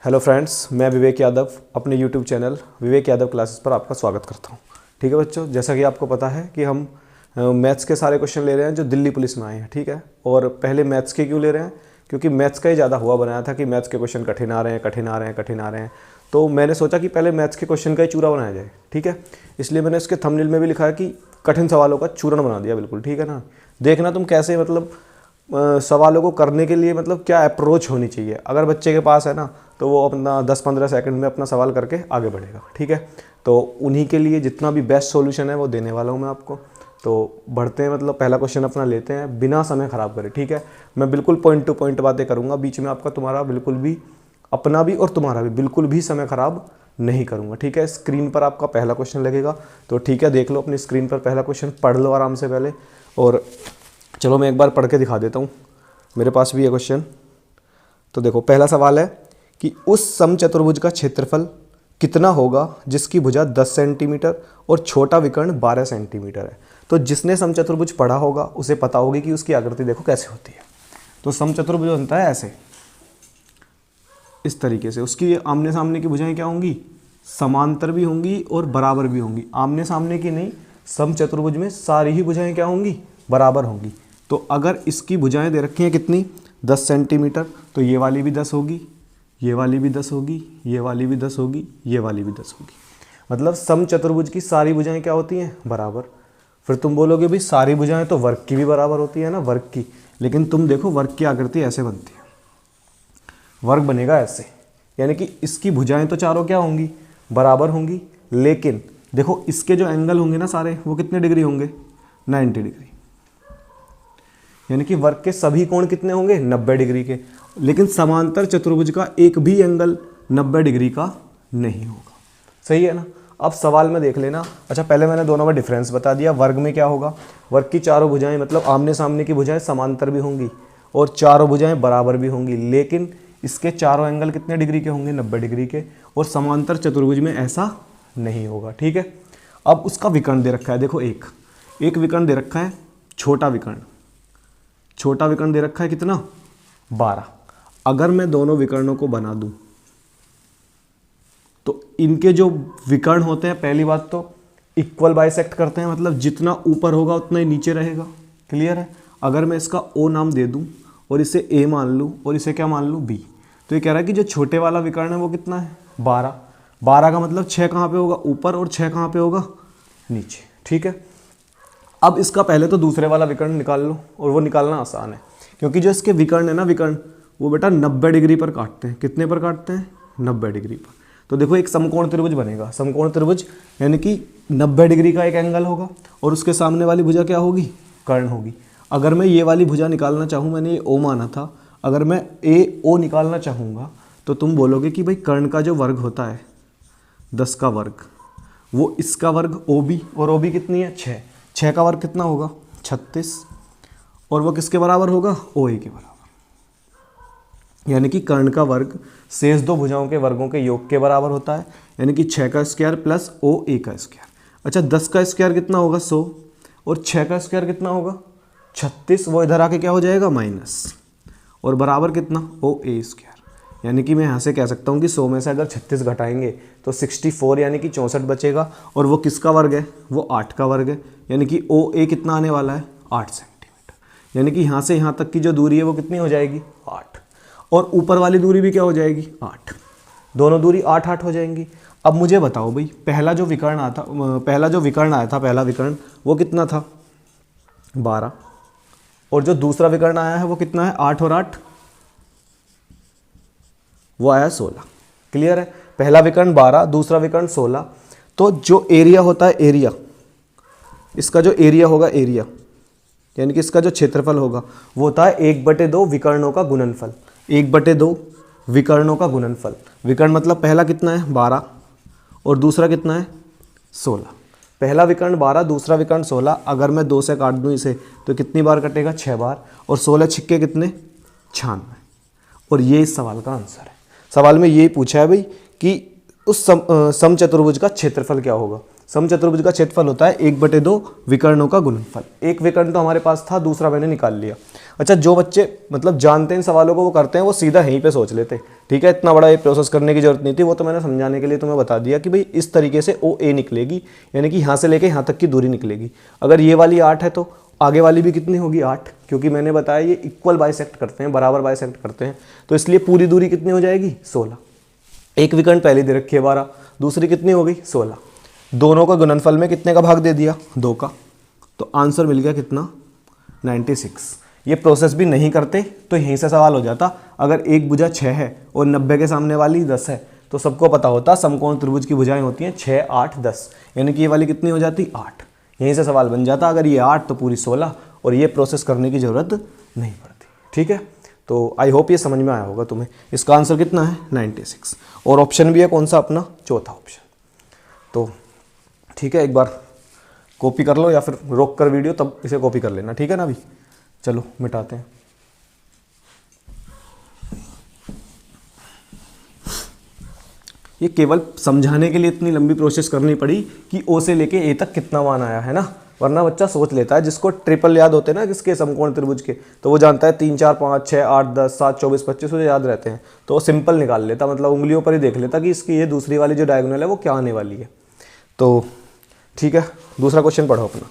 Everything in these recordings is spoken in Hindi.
हेलो फ्रेंड्स, मैं विवेक यादव अपने यूट्यूब चैनल विवेक यादव क्लासेस पर आपका स्वागत करता हूं। ठीक है बच्चों, जैसा कि आपको पता है कि हम मैथ्स के सारे क्वेश्चन ले रहे हैं जो दिल्ली पुलिस में आए हैं। ठीक है, और पहले मैथ्स के क्यों ले रहे हैं? क्योंकि मैथ्स का ही ज़्यादा हुआ बनाया था कि मैथ्स के क्वेश्चन कठिन आ रहे हैं, कठिन आ रहे हैं, कठिन आ रहे हैं। तो मैंने सोचा कि पहले मैथ्स के क्वेश्चन का ही चूरा बनाया जाए। ठीक है, इसलिए मैंने इसके थंबनेल में भी लिखा है कि कठिन सवालों का चूरण बना दिया। बिल्कुल ठीक है ना। देखना तुम कैसे मतलब सवालों को करने के लिए मतलब क्या अप्रोच होनी चाहिए। अगर बच्चे के पास है ना तो वो अपना 10-15 सेकंड में अपना सवाल करके आगे बढ़ेगा। ठीक है, तो उन्हीं के लिए जितना भी बेस्ट सॉल्यूशन है वो देने वाला हूँ मैं आपको। तो बढ़ते हैं, मतलब पहला क्वेश्चन अपना लेते हैं बिना समय ख़राब करे। ठीक है, मैं बिल्कुल पॉइंट टू पॉइंट बातें करूँगा, बीच में आपका तुम्हारा बिल्कुल भी, अपना भी और तुम्हारा भी बिल्कुल भी समय ख़राब नहीं करूँगा। ठीक है, स्क्रीन पर आपका पहला क्वेश्चन लगेगा, तो ठीक है देख लो अपनी स्क्रीन पर पहला क्वेश्चन, पढ़ लो आराम से पहले। और चलो मैं एक बार पढ़ के दिखा देता हूँ, मेरे पास भी है क्वेश्चन। तो देखो पहला सवाल है कि उस समचतुर्भुज का क्षेत्रफल कितना होगा जिसकी भुजा 10 सेंटीमीटर और छोटा विकर्ण 12 सेंटीमीटर है। तो जिसने समचतुर्भुज पढ़ा होगा उसे पता होगी कि उसकी आकृति देखो कैसे होती है। तो समचतुर्भुज बनता है ऐसे, इस तरीके से। उसकी आमने सामने की भुजाएं क्या होंगी? समांतर भी होंगी और बराबर भी होंगी। आमने सामने की नहीं, समचतुर्भुज में सारी ही भुजाएं क्या होंगी? बराबर होंगी। तो अगर इसकी भुजाएं दे रखी हैं कितनी? 10 सेंटीमीटर, तो ये वाली भी 10 होगी, ये वाली भी 10 होगी, ये वाली भी 10 होगी, ये वाली भी 10 होगी। मतलब समचतुर्भुज की सारी भुजाएं क्या होती हैं? बराबर। फिर तुम बोलोगे भाई सारी भुजाएं तो वर्ग की भी बराबर होती है ना, वर्ग की। लेकिन तुम देखो वर्ग की आकृति ऐसे बनती है, वर्ग बनेगा ऐसे, यानी कि इसकी भुजाएं तो चारों क्या होंगी? बराबर होंगी। लेकिन देखो इसके जो एंगल होंगे ना सारे, वो कितने डिग्री होंगे? 90 डिग्री। यानी कि वर्ग के सभी कोण कितने होंगे? 90 डिग्री के। लेकिन समांतर चतुर्भुज का एक भी एंगल 90 डिग्री का नहीं होगा। सही है ना। अब सवाल में देख लेना। अच्छा, पहले मैंने दोनों में डिफरेंस बता दिया। वर्ग में क्या होगा? वर्ग की चारों भुजाएं, मतलब आमने सामने की भुजाएं समांतर भी होंगी और चारों भुजाएं बराबर भी होंगी। लेकिन इसके चारों एंगल कितने डिग्री के होंगे? 90 डिग्री के। और समांतर चतुर्भुज में ऐसा नहीं होगा। ठीक है, अब उसका विकर्ण दे रखा है। देखो एक विकर्ण दे रखा है, छोटा विकर्ण। छोटा विकर्ण दे रखा है कितना? 12। अगर मैं दोनों विकर्णों को बना दूं तो इनके जो विकर्ण होते हैं, पहली बात तो इक्वल बाइसेक्ट करते हैं, मतलब जितना ऊपर होगा उतना ही नीचे रहेगा। क्लियर है। अगर मैं इसका ओ नाम दे दूं और इसे ए मान लूं और इसे क्या मान लूं? बी, तो ये कह रहा है कि जो छोटे वाला विकर्ण है वो कितना है? 12। 12 का मतलब 6 कहाँ पे होगा? ऊपर, और 6 कहाँ पे होगा? नीचे। ठीक है, अब इसका पहले तो दूसरे वाला विकर्ण निकाल लो, और वो निकालना आसान है क्योंकि जो इसके विकर्ण है ना, विकर्ण वो बेटा 90 डिग्री पर काटते हैं। कितने पर काटते हैं? 90 डिग्री पर। तो देखो एक समकोण त्रिभुज बनेगा। समकोण त्रिभुज यानी कि 90 डिग्री का एक एंगल होगा और उसके सामने वाली भुजा क्या होगी? कर्ण होगी। अगर मैं ये वाली भुजा निकालना चाहूँ, मैंने ये ओ माना था, अगर मैं ए ओ निकालना चाहूँगा तो तुम बोलोगे कि भाई कर्ण का जो वर्ग होता है 10 का वर्ग, वो इसका वर्ग OB, और OB कितनी है? 6। 6 का वर्ग कितना होगा? 36। और वो किसके बराबर होगा? OA के बराबर। यानी कि कर्ण का वर्ग शेष दो भुजाओं के वर्गों के योग के बराबर होता है, यानी कि 6 का स्क्वायर प्लस OA का स्क्वायर। अच्छा, 10 का स्क्वायर कितना होगा? 100। और 6 का स्क्वायर कितना होगा? 36। वो इधर आके क्या हो जाएगा? माइनस। और बराबर कितना? OA square. यानी कि मैं यहाँ से कह सकता हूँ कि 100 में से अगर 36 घटाएंगे तो 64 यानी कि 64 बचेगा। और वो किसका वर्ग है? वो 8 का वर्ग है। यानी कि OA कितना आने वाला है? 8 सेंटीमीटर। यानी कि यहाँ से यहाँ तक की जो दूरी है वो कितनी हो जाएगी? 8। और ऊपर वाली दूरी भी क्या हो जाएगी? 8। दोनों दूरी 8-8 हो जाएंगी। अब मुझे बताओ भाई, पहला जो विकर्ण आया था, पहला विकर्ण वो कितना था? 12। और जो दूसरा विकर्ण आया है वो कितना है? 8 और 8 वो आया 16। क्लियर है। पहला विकर्ण 12, दूसरा विकर्ण 16। तो जो एरिया होता है, एरिया, इसका जो एरिया होगा, एरिया यानी कि इसका जो क्षेत्रफल होगा वो होता है 1/2 विकर्णों का गुणनफल। 1/2 विकर्णों का गुणनफल। विकर्ण मतलब पहला कितना है? 12 और दूसरा कितना है? 16। पहला विकर्ण 12, दूसरा विकर्ण 16। अगर मैं 2 से काट दूं इसे तो कितनी बार कटेगा? 6 बार। और 16 छिक्के कितने? 96। और ये इस सवाल का आंसर है। सवाल में ये पूछा है भाई कि उस समचतुर्भुज का क्षेत्रफल क्या होगा। समचतुर्भुज का क्षेत्रफल होता है 1/2 विकर्णों का गुणनफल। एक विकर्ण तो हमारे पास था, दूसरा मैंने निकाल लिया। अच्छा, जो बच्चे मतलब जानते हैं इन सवालों को वो करते हैं, वो सीधा यहीं पे सोच लेते, ठीक है। इतना बड़ा ये प्रोसेस करने की जरूरत नहीं थी, वो तो मैंने समझाने के लिए तुम्हें बता दिया कि भाई इस तरीके से ओ ए निकलेगी, यानी कि यहाँ से लेके यहाँ तक की दूरी निकलेगी। अगर ये वाली 8 है तो आगे वाली भी कितनी होगी 8, क्योंकि मैंने बताया ये इक्वल बाइसेक्ट करते हैं, बराबर बाइसेक्ट करते हैं, तो इसलिए पूरी दूरी कितनी हो जाएगी 16। एक विकर्ण पहले दे रखी है 12, दूसरी कितनी हो गई 16, दोनों का गुणनफल में कितने का भाग दे दिया 2 का, तो आंसर मिल गया कितना 96। ये प्रोसेस भी नहीं करते तो यहीं से सवाल हो जाता। अगर एक भुजा 6 है और 90 के सामने वाली 10 है तो सबको पता होता समकोण त्रिभुज की भुजाएं होती हैं 6, 8, 10, यानी कि ये वाली कितनी हो जाती 8। यहीं से सवाल बन जाता, अगर ये 8 तो पूरी 16, और ये प्रोसेस करने की ज़रूरत नहीं पड़ती, ठीक है। तो आई होप ये समझ में आया होगा तुम्हें। इसका आंसर कितना है 96, और ऑप्शन भी है कौन सा अपना चौथा ऑप्शन। तो ठीक है, एक बार कॉपी कर लो या फिर रोक कर वीडियो तब इसे कॉपी कर लेना, ठीक है ना। अभी चलो मिटाते हैं। ये केवल समझाने के लिए इतनी लंबी प्रोसेस करनी पड़ी कि ओ से लेके ए तक कितना मान आया है ना, वरना बच्चा सोच लेता है, जिसको ट्रिपल याद होते हैं ना किसके समकोण त्रिभुज के, तो वो जानता है 3, 4, 5, 6, 8, 10, 7, 24, 25 मुझे याद रहते हैं, तो वो सिंपल निकाल लेता, मतलब उंगलियों पर ही देख लेता कि इसकी ये दूसरी वाली जो डायगोनल है वो क्या आने वाली है। तो ठीक है, दूसरा क्वेश्चन पढ़ो अपना।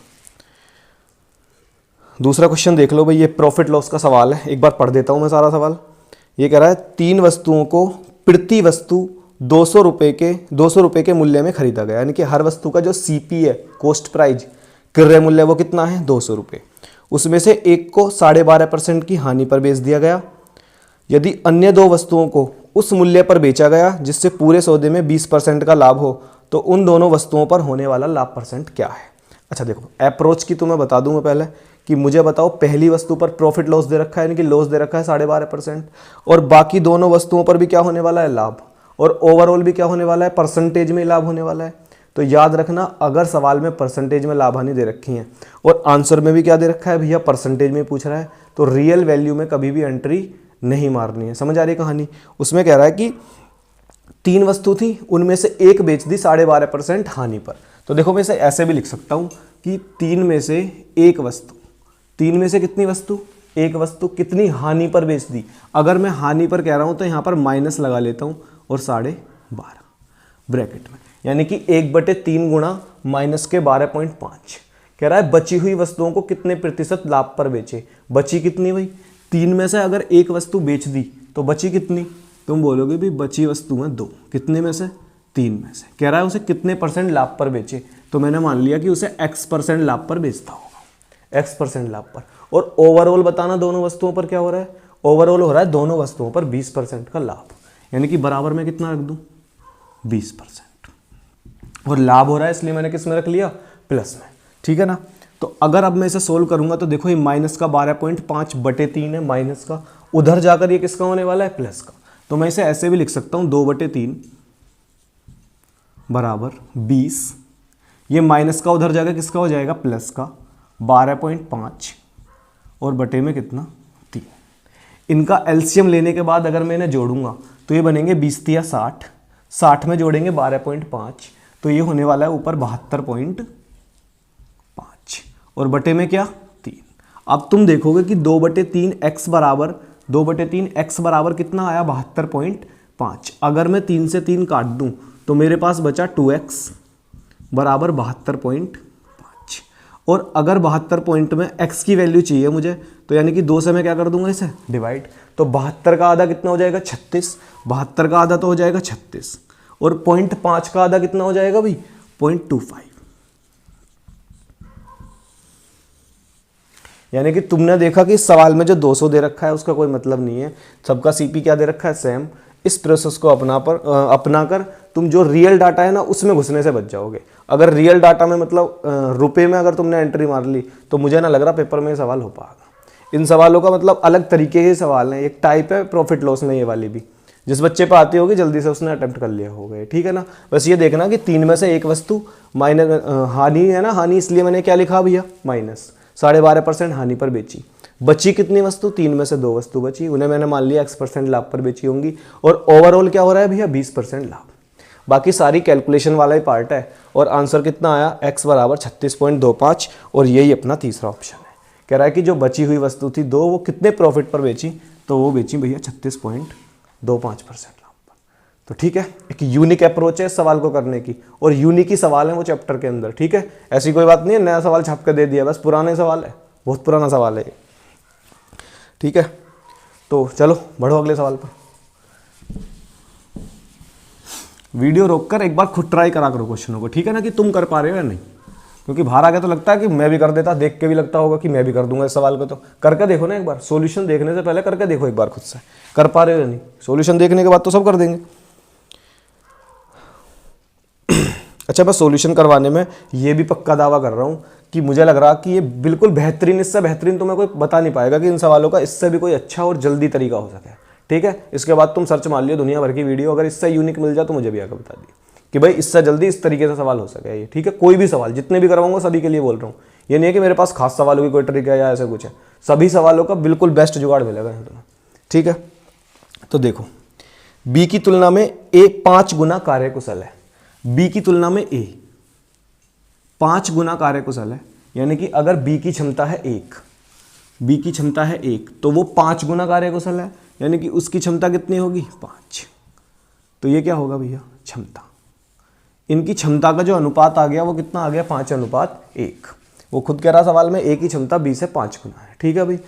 दूसरा क्वेश्चन देख लो भाई, ये प्रॉफिट लॉस का सवाल है, एक बार पढ़ देता हूँ मैं सारा सवाल। ये कह रहा है 3 वस्तुओं को प्रति वस्तु 200 रुपये के मूल्य में खरीदा गया, यानी कि हर वस्तु का जो सीपी है, कॉस्ट प्राइस, क्रय मूल्य, वो कितना है 200 रुपये। उसमें से एक को 12.5% की हानि पर बेच दिया गया। यदि अन्य 2 वस्तुओं को उस मूल्य पर बेचा गया जिससे पूरे सौदे में 20% का लाभ हो, तो उन दोनों वस्तुओं पर होने वाला लाभ परसेंट क्या है। अच्छा देखो, अप्रोच की तो मैं बता दूं मैं पहले कि मुझे बताओ पहली वस्तु पर प्रॉफिट लॉस दे रखा है, यानी कि लॉस दे रखा है 12.5%, और बाकी दोनों वस्तुओं पर भी क्या होने वाला है लाभ, और ओवरऑल भी क्या होने वाला है परसेंटेज में लाभ होने वाला है। तो याद रखना, अगर सवाल में परसेंटेज में लाभ हानि दे रखी है और आंसर में भी क्या दे रखा है भैया परसेंटेज में पूछ रहा है, तो रियल वैल्यू में कभी भी एंट्री नहीं मारनी है। समझ आ रही कहानी। उसमें कह रहा है कि 3 वस्तु थी, उनमें से एक बेच दी 12.5% हानि पर। तो देखो मैं इसे ऐसे भी लिख सकता हूं कि 3 में से एक वस्तु, 3 में से कितनी वस्तु, एक वस्तु कितनी हानि पर बेच दी। अगर मैं हानि पर कह रहा हूं तो यहां पर माइनस लगा लेता हूं और 12.5 ब्रैकेट में, यानी कि 1/3 गुणा माइनस के 12.5। कह रहा है बची हुई वस्तुओं को कितने प्रतिशत लाभ पर बेचे। बची कितनी भाई, 3 में से अगर एक वस्तु बेच दी तो बची कितनी, तुम बोलोगे भी बची वस्तु है 2, कितने में से 3 में से। कह रहा है उसे कितने % लाभ पर बेचे, तो मैंने मान लिया कि उसे x% लाभ पर बेचता होगा, x% लाभ पर। और ओवरऑल बताना दोनों वस्तुओं पर क्या हो रहा है, ओवरऑल हो रहा है दोनों वस्तुओं पर 20% का लाभ, यानी कि बराबर में कितना रख दूं 20%, और लाभ हो रहा है इसलिए मैंने किस में रख लिया प्लस में, ठीक है ना। तो अगर अब मैं इसे सोल्व करूंगा तो देखो ये माइनस का 12.5/3 है माइनस का, उधर जाकर ये किसका होने वाला है प्लस का। तो मैं इसे ऐसे भी लिख सकता हूं 2/3 बराबर 20, ये माइनस का उधर जाकर किसका हो जाएगा प्लस का 12.5 और बटे में कितना 3। इनका एलसीएम लेने के बाद अगर मैं इन्हें जोड़ूंगा तो ये बनेंगे 20 या 60, 60 में जोड़ेंगे 12.5 तो ये होने वाला है ऊपर 72.5 और बटे में क्या 3। अब तुम देखोगे कि 2/3 x बराबर 2/3 x बराबर कितना आया 72.5। अगर मैं 3 से 3 काट दूं तो मेरे पास बचा 2x बराबर 72.5, और अगर 72 पॉइंट में x की वैल्यू चाहिए मुझे, तो यानी कि 2 से मैं क्या कर दूंगा इसे डिवाइड, तो 72 का आधा कितना हो जाएगा 36, 72 का आधा तो हो जाएगा 36, और 0.5 का आधा कितना हो जाएगा भाई 0.25। यानी कि तुमने देखा कि इस सवाल में जो 200 दे रखा है उसका कोई मतलब नहीं है, सबका सीपी क्या दे रखा है सेम। इस प्रोसेस को अपनाकर तुम जो रियल डाटा है ना उसमें घुसने से बच जाओगे। अगर रियल डाटा में मतलब रुपए में अगर तुमने एंट्री मार ली तो मुझे ना लग रहा पेपर में ये सवाल हो पाएगा। इन सवालों का मतलब अलग तरीके के सवाल हैं, एक टाइप है प्रॉफिट लॉस में, ये वाली भी जिस बच्चे पे आती होगी जल्दी से उसने अटेम्प्ट कर लिया होगा, ठीक है ना। बस ये देखना कि 3 में से एक वस्तु माइनस हानि है ना, हानि इसलिए मैंने क्या लिखा भैया माइनस 12.5% हानि पर बेची। बची कितनी वस्तु, 3 में से 2 वस्तु बची, उन्हें मैंने मान लिया x% लाभ पर बेची होंगी, और ओवरऑल क्या हो रहा है भैया 20% लाभ। बाकी सारी कैलकुलेशन वाला ही पार्ट है, और आंसर कितना आया x बराबर 36.25, और यही अपना तीसरा ऑप्शन है। कह रहा है कि जो बची हुई वस्तु थी 2 वो कितने प्रॉफिट पर बेची, तो वो बेची भैया 36.25% लाभ पर। तो ठीक है, एक यूनिक अप्रोच है इस सवाल को करने की, और यूनिक ही सवाल है वो चैप्टर के अंदर। ठीक है, ऐसी कोई बात नहीं है नया सवाल छाप कर दे दिया, बस पुराने सवाल है, बहुत पुराना सवाल है। ठीक है, तो चलो बढ़ो अगले सवाल पर। वीडियो रोककर एक बार खुद ट्राई करा करो क्वेश्चनों को, ठीक है ना, कि तुम कर पा रहे हो या नहीं, क्योंकि बाहर आ गया तो लगता है कि मैं भी कर देता, देख के भी लगता होगा कि मैं भी कर दूंगा इस सवाल को। तो करके देखो ना एक बार, सॉल्यूशन देखने से पहले करके देखो एक बार खुद से, कर पा रहे हो या नहीं। सॉल्यूशन देखने के बाद तो सब कर देंगे। अच्छा, मैं सॉल्यूशन करवाने में ये भी पक्का दावा कर रहा हूँ कि मुझे लग रहा कि ये बिल्कुल बेहतरीन, इससे बेहतरीन तो मैं कोई बता नहीं पाएगा कि इन सवालों का इससे भी कोई अच्छा और जल्दी तरीका हो सके। ठीक है, इसके बाद तुम सर्च मार लियो दुनिया भर की वीडियो, अगर इससे यूनिक मिल जाए तो मुझे भी आकर बता दिए कि भाई इससे जल्दी इस तरीके से सवाल हो सके ये। ठीक है, कोई भी सवाल जितने भी करवाऊंगा सभी के लिए बोल रहा हूँ, ये नहीं है कि मेरे पास खास सवालों की कोई ट्रिक है या ऐसा कुछ है, सभी सवालों का बिल्कुल बेस्ट जुगाड़ मिलेगा तुम्हें। ठीक है, तो देखो बी की तुलना में ए 5 गुना कार्यकुशल है। बी की तुलना में ए 5 गुना कार्यकुशल है, यानी कि अगर बी की क्षमता है 1, बी की क्षमता है 1 तो वो 5 गुना कार्यकुशल है, यानी कि उसकी क्षमता कितनी होगी 5। तो ये क्या होगा भैया क्षमता, इनकी क्षमता का जो अनुपात आ गया वो कितना आ गया 5:1। वो खुद कह रहा सवाल में ए की क्षमता बी से 5 गुना है। ठीक है भाई,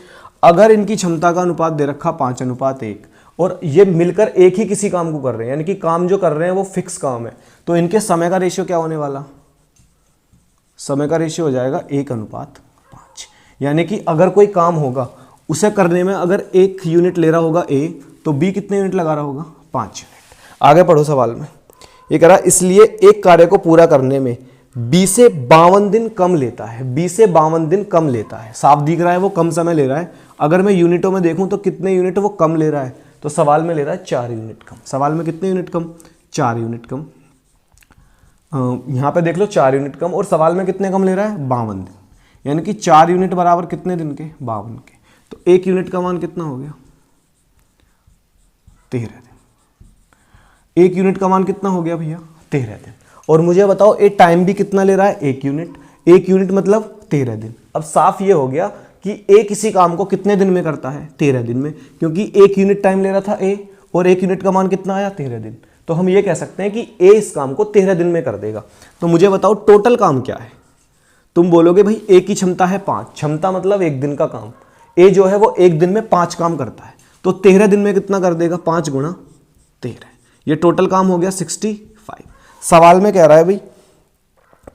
अगर इनकी क्षमता का अनुपात दे रखा 5:1 और ये मिलकर एक ही किसी काम को कर रहे हैं, यानी कि काम जो कर रहे हैं वो फिक्स काम है, तो इनके समय का रेशियो क्या होने वाला, समय का रेशियो हो जाएगा 1:5। यानी कि अगर कोई काम होगा उसे करने में अगर 1 यूनिट ले रहा होगा ए, तो बी कितने यूनिट लगा रहा होगा 5 यूनिट। आगे पढ़ो सवाल में, ये कह रहा इसलिए एक कार्य को पूरा करने में बी से 52 दिन कम लेता है। बी से 52 दिन कम लेता है, साफ दिख रहा है वो कम समय ले रहा है। अगर मैं यूनिटों में देखूं तो कितने यूनिट वो कम ले रहा है, तो सवाल में ले रहा है 4 यूनिट कम। सवाल में कितने यूनिट कम, 4 यूनिट कम। यहाँ पे देख लो 4 यूनिट कम, और सवाल में कितने कम ले रहा है 52 दिन, यानी कि 4 यूनिट बराबर कितने दिन के 52 के। तो 1 यूनिट का मान कितना हो गया 13 दिन। 1 यूनिट का मान कितना हो गया भैया 13 दिन। और मुझे बताओ ए टाइम भी कितना ले रहा है 1 यूनिट। 1 यूनिट मतलब 13 दिन। अब साफ ये हो गया कि ए किसी काम को कितने दिन में करता है 13 दिन में, क्योंकि 1 यूनिट टाइम ले रहा था ए और 1 यूनिट का मान कितना आया 13 दिन। तो हम ये कह सकते हैं कि ए इस काम को 13 दिन में कर देगा। तो मुझे बताओ टोटल काम क्या है। तुम बोलोगे भाई ए की क्षमता है 5, क्षमता मतलब 1 दिन का काम। ए जो है वो 1 दिन में 5 काम करता है, तो 13 दिन में कितना कर देगा 5 गुणा 13, ये टोटल काम हो गया 65। सवाल में कह रहा है भाई